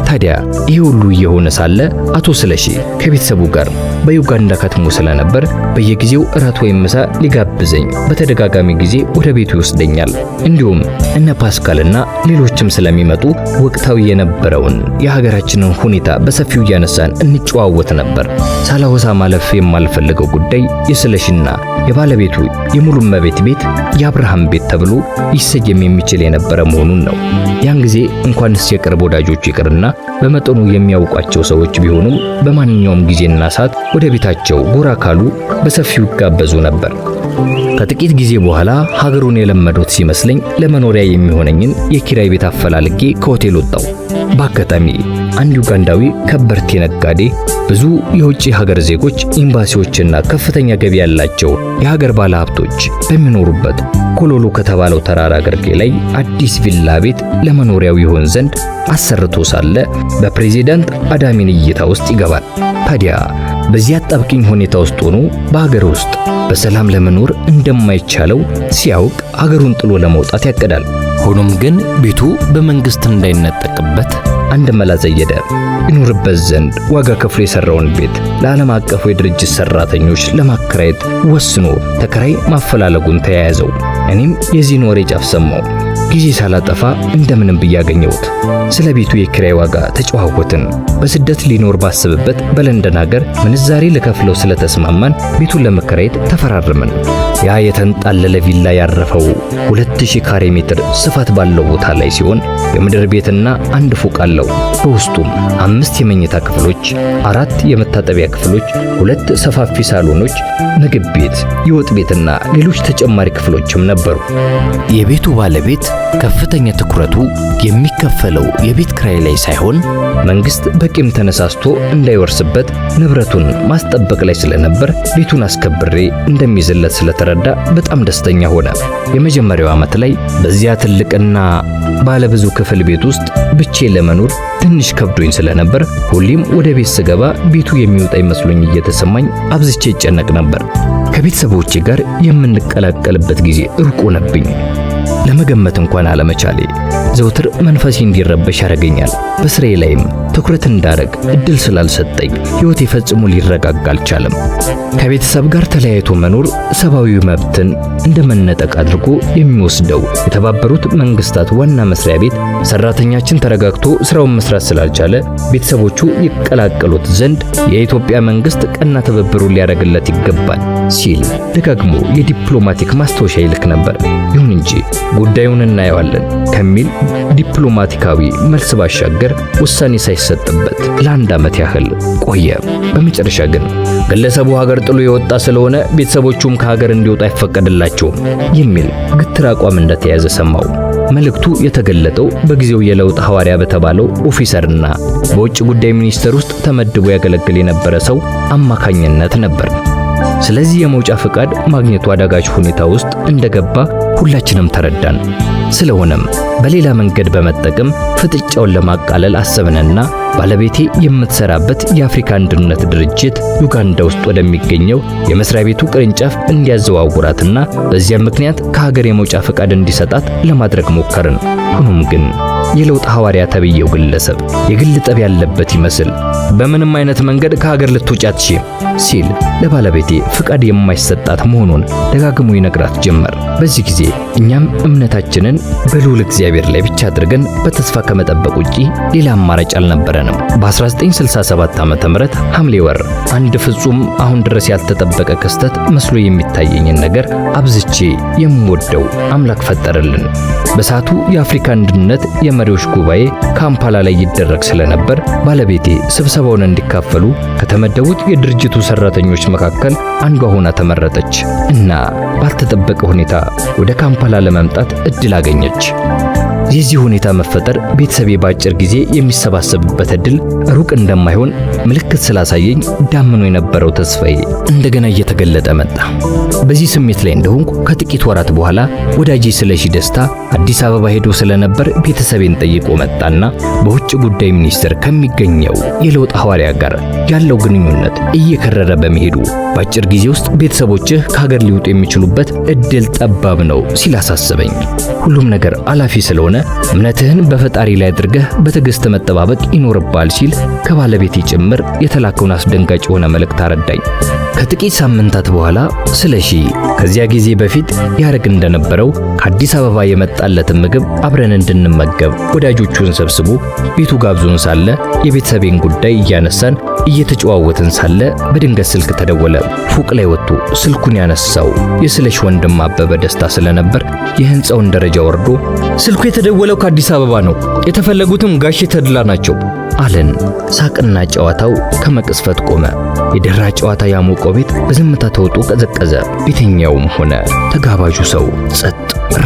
S1: ታዲያ ይህ ሁሉ እየሆነ ሳለ አቶ ስለሺ ከቤተሰቡ ጋር በዩጋንዳ ከትሞ ስለነበር በየጊዜው እራት ወይም ምሳ ሊጋብዘኝ በተደጋጋሚ ጊዜ ወደ ቤቱ ይወስደኛል። እንዲሁም እነ ፓስካልና ሌሎችም ስለሚመጡ ወቅታዊ የነበረውን የሀገራችንን ሁኔታ በሰፊው እያነሳን እንጨዋወት ነበር። ሳላወሳ ማለፍ የማልፈልገው ጉዳይ የስለሺና የባለቤቱ የሙሉመቤት ቤት የአብርሃም ቤት ተብሎ ሊሰየም የሚችል የነበረ መሆኑን ነው። ያን ጊዜ እንኳንስ የቅርብ ወዳጆች ይቅርና በመጠኑ የሚያውቋቸው ሰዎች ቢሆኑም በማንኛውም ጊዜና ሰዓት ወደ ቤታቸው ጎራ ካሉ በሰፊው ይጋበዙ ነበር። ከጥቂት ጊዜ በኋላ ሀገሩን የለመዱት ሲመስለኝ ለመኖሪያ የሚሆነኝን የኪራይ ቤት አፈላልጌ ከሆቴል ወጣው። በአጋጣሚ አንድ ዩጋንዳዊ ከበርቴ ነጋዴ ብዙ የውጭ ሀገር ዜጎች፣ ኤምባሲዎችና ከፍተኛ ገቢ ያላቸው የሀገር ባለሀብቶች በሚኖሩበት ኮሎሎ ከተባለው ተራራ ግርጌ ላይ አዲስ ቪላ ቤት ለመኖሪያው ይሆን ዘንድ አሰርቶ ሳለ በፕሬዝዳንት አዳሚን እይታ ውስጥ ይገባል። ታዲያ በዚያ አጣብቂኝ ሁኔታ ውስጥ ሆኖ በሀገር ውስጥ በሰላም ለመኖር እንደማይቻለው ሲያውቅ ሀገሩን ጥሎ ለመውጣት ያቅዳል።
S2: ሆኖም ግን ቤቱ በመንግስት እንዳይነጠቅበት
S1: አንድ መላ ዘየደ። ይኖርበት ዘንድ ዋጋ ከፍሎ የሰራውን ቤት ለዓለም አቀፉ የድርጅት ሰራተኞች ለማከራየት ወስኖ ተከራይ ማፈላለጉን ተያያዘው። እኔም የዚህን ወሬ ጫፍ ሰማው። ጊዜ ሳላጠፋ እንደምንም ብያገኘሁት። ስለ ቤቱ የኪራይ ዋጋ ተጨዋወትን። በስደት ሊኖር ባስብበት በለንደን ሀገር ምንዛሬ ለከፍለው ስለተስማማን ቤቱን ለመከራየት ተፈራረምን። ያ የተንጣለለ ቪላ ያረፈው 2000 ካሬ ሜትር ስፋት ባለው ቦታ ላይ ሲሆን የምድር ቤትና አንድ ፎቅ አለው። በውስጡም 5 የመኝታ ክፍሎች፣ 4 የመታጠቢያ ክፍሎች፣ 2 ሰፋፊ ሳሎኖች፣ ምግብ ቤት፣ የወጥ ቤትና ሌሎች ተጨማሪ ክፍሎችም ነበሩ።
S2: የቤቱ ባለቤት ከፍተኛ ትኩረቱ የሚከፈለው የቤት ክራይ ላይ ሳይሆን
S1: መንግስት በቂም ተነሳስቶ እንዳይወርስበት ንብረቱን ማስጠበቅ ላይ ስለነበር ቤቱን አስከብሬ እንደሚይዝለት ስለተረዳ በጣም ደስተኛ ሆነ። የመጀመሪያው ዓመት ላይ በዚያ ትልቅና ባለብዙ ክፍል ቤት ውስጥ ብቻዬን ለመኖር ትንሽ ከብዶኝ ስለነበር ሁሌም ወደ ቤት ስገባ ቤቱ የሚወጣ መስሎኝ እየተሰማኝ አብዝቼ ይጨነቅ ነበር። ከቤተሰቦቼ ጋር የምንቀላቀልበት ጊዜ ሩቅ ሆነብኝ። ለመገመት እንኳን አለመቻሌ ዘውትር መንፈሴ እንዲረበሽ ያደርገኛል። በስራዬ ላይም ትኩረት እንዳደርግ እድል ስላልሰጠኝ ሕይወቴ ፈጽሞ ሊረጋጋ አልቻለም። ከቤተሰብ ጋር ተለያይቶ መኖር ሰብአዊ መብትን እንደመነጠቅ አድርጎ የሚወስደው የተባበሩት መንግስታት ዋና መስሪያ ቤት ሰራተኛችን ተረጋግቶ ስራውን መስራት ስላልቻለ ቤተሰቦቹ ይቀላቀሉት ዘንድ የኢትዮጵያ መንግስት ቀና ትብብሩን ሊያደርግለት ይገባል ሲል ደጋግሞ የዲፕሎማቲክ ማስታወሻ ይልክ ነበር። ይሁን እንጂ ጉዳዩን እናየዋለን ከሚል ዲፕሎማቲካዊ መልስ ባሻገር ውሳኔ ሳይሰጥበት ለአንድ ዓመት ያህል ቆየ። በመጨረሻ ግን ግለሰቡ ሀገር ጥሎ የወጣ ስለሆነ ቤተሰቦቹም ከሀገር እንዲወጣ አይፈቀድላቸውም የሚል ግትር አቋም እንደተያዘ ሰማው። መልእክቱ የተገለጠው በጊዜው የለውጥ ሐዋርያ በተባለው ኦፊሰርና በውጭ ጉዳይ ሚኒስቴር ውስጥ ተመድቦ ያገለግል የነበረ ሰው አማካኝነት ነበር። ስለዚህ የመውጫ ፍቃድ ማግኘቱ አዳጋች ሁኔታ ውስጥ እንደገባ ሁላችንም ተረዳን። ስለሆነም በሌላ መንገድ በመጠቀም ፍጥጫውን ለማቃለል አሰብንና ባለቤቴ የምትሰራበት የአፍሪካ አንድነት ድርጅት ዩጋንዳ ውስጥ ወደሚገኘው የመስሪያ ቤቱ ቅርንጫፍ እንዲያዘዋውራትና በዚያም ምክንያት ከሀገር የመውጫ ፍቃድ እንዲሰጣት ለማድረግ ሞከርን። ሆኖም ግን የለውጥ ሐዋርያ ተብየው ግለሰብ የግል ጠብ ያለበት ይመስል በምንም አይነት መንገድ ከሀገር ልትወጪ አትችይም ሲል ለባለቤቴ ፍቃድ የማይሰጣት መሆኑን ደጋግሞ ይነግራት ጀመር። በዚህ ጊዜ እኛም እምነታችንን በልዑል እግዚአብሔር ላይ ብቻ አድርገን በተስፋ ከመጠበቅ ውጪ ሌላ አማራጭ አልነበረንም። በ1967 ዓ.ም ሐምሌ ወር አንድ ፍጹም አሁን ድረስ ያልተጠበቀ ክስተት መስሎ የሚታየኝን ነገር አብዝቼ የምወደው አምላክ ፈጠረልን። በሰዓቱ የአፍሪካ አንድነት የመሪዎች ጉባኤ ካምፓላ ላይ ይደረግ ስለነበር ባለቤቴ ስብሰባውን እንዲካፈሉ ከተመደቡት የድርጅቱ ሰራተኞች መካከል አንዷ ሆና ተመረጠች እና ባልተጠበቀ ሁኔታ ወደ ካምፓላ ለመምጣት እድል አገኘች። የዚህ ሁኔታ መፈጠር ቤተሰቤ በአጭር ጊዜ የሚሰባሰብበት እድል ሩቅ እንደማይሆን ምልክት ስላሳየኝ ዳምኖ የነበረው ተስፋዬ እንደገና እየተገለጠ መጣ። በዚህ ስሜት ላይ እንደሆንኩ ከጥቂት ወራት በኋላ ወዳጄ ስለሺ ደስታ አዲስ አበባ ሄዶ ስለነበር ቤተሰቤን ጠይቆ መጣና በውጭ ጉዳይ ሚኒስቴር ከሚገኘው የለውጥ ሐዋርያ ጋር ያለው ግንኙነት እየከረረ በመሄዱ በአጭር ጊዜ ውስጥ ቤተሰቦችህ ከሀገር ሊወጡ የሚችሉበት እድል ጠባብ ነው ሲል አሳሰበኝ። ሁሉም ነገር አላፊ ስለሆነ እምነትህን በፈጣሪ ላይ አድርገህ በትዕግስት መጠባበቅ ይኖርባል ሲል ከባለቤቴ ጭምር የተላከውን አስደንጋጭ የሆነ መልእክት አረዳኝ። ከጥቂት ሳምንታት በኋላ ስለሺ ከዚያ ጊዜ በፊት ያደርግ እንደነበረው ከአዲስ አበባ የመጣለትን ምግብ አብረን እንድንመገብ ወዳጆቹን ሰብስቦ ቤቱ ጋብዞን ሳለ የቤተሰቤን ጉዳይ እያነሳን እየተጨዋወትን ሳለ በድንገት ስልክ ተደወለ። ፎቅ ላይ ወጥቶ ስልኩን ያነሳው የስለሺ ወንድም አበበ ደስታ ስለነበር የህንጻውን ደረጃ ወርዶ ስልኩ የተደወለው ከአዲስ አበባ ነው፣ የተፈለጉትም ጋሼ ተድላ ናቸው አለን። ሳቅና ጨዋታው ከመቅስፈት ቆመ። የደራ ጨዋታ ያሞቀው ቤት በዝምታ ተውጦ ቀዘቀዘ። ቤተኛውም ሆነ ተጋባዡ ሰው ጸጥ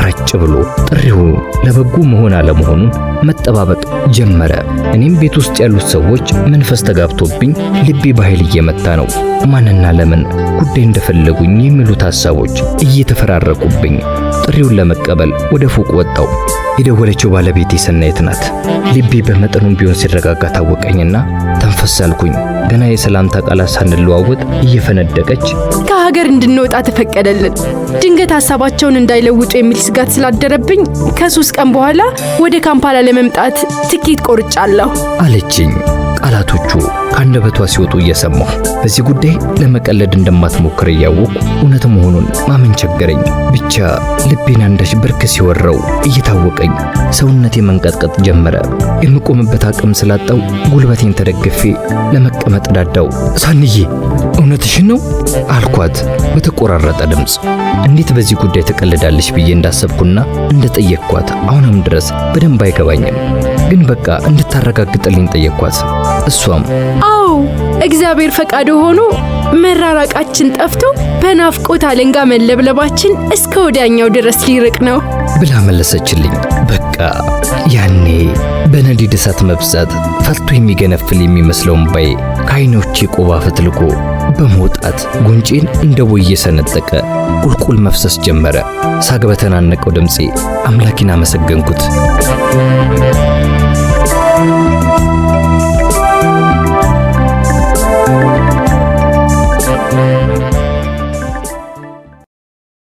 S1: ረጭ ብሎ ጥሪው ለበጎ መሆን አለመሆኑን መጠባበቅ ጀመረ። እኔም ቤት ውስጥ ያሉት ሰዎች መንፈስ ተጋብቶብኝ ልቤ በኃይል እየመታ ነው። ማንና ለምን ጉዳይ እንደፈለጉኝ የሚሉት ሐሳቦች እየተፈራረቁብኝ ጥሪውን ለመቀበል ወደ ፎቅ ወጣው። የደወለችው ባለቤቴ ሰናይት ናት። ልቤ በመጠኑም ቢሆን ሲረጋጋ ታወቀኝና ተንፈስ አልኩኝ። ገና የሰላምታ ቃላት ሳንለዋወጥ እየፈነደቀች
S3: ከሀገር እንድንወጣ ተፈቀደልን። ድንገት ሐሳባቸውን እንዳይለውጡ የሚል ስጋት ስላደረብኝ ከ3 ቀን በኋላ ወደ ካምፓላ ለመምጣት ትኬት ቆርጫለሁ
S1: አለችኝ። ቃላቶቹ ከአንደበቷ ሲወጡ እየሰማሁ በዚህ ጉዳይ ለመቀለድ እንደማትሞክር እያወቅሁ እውነት መሆኑን ማመን ቸገረኝ። ብቻ ልቤን አንዳች ብርክ ሲወረው እየታወቀኝ ሰውነቴ መንቀጥቀጥ ጀመረ። የምቆምበት አቅም ስላጣው ጉልበቴን ተደግፌ ለመቀመጥ ዳዳው። ሳንዬ እውነትሽን ነው አልኳት በተቆራረጠ ድምፅ። እንዴት በዚህ ጉዳይ ተቀልዳለች ብዬ እንዳሰብኩና እንደጠየቅኳት አሁንም ድረስ በደንብ አይገባኝም። ግን በቃ እንድታረጋግጥልኝ ጠየቅኳት። እሷም
S3: አዎ እግዚአብሔር ፈቃዱ ሆኖ መራራቃችን ጠፍቶ በናፍቆት አለንጋ መለብለባችን እስከ ወዲያኛው ድረስ ሊርቅ ነው
S1: ብላ መለሰችልኝ። በቃ ያኔ በነዲድ እሳት መብዛት ፈልቶ የሚገነፍል የሚመስለው እምባዬ ከዓይኖቼ ቆባ ፈትልኮ በመውጣት ጉንጬን እንደ ቦይ እየሰነጠቀ ቁልቁል መፍሰስ ጀመረ። ሳግ በተናነቀው ድምፄ አምላኬን አመሰገንኩት።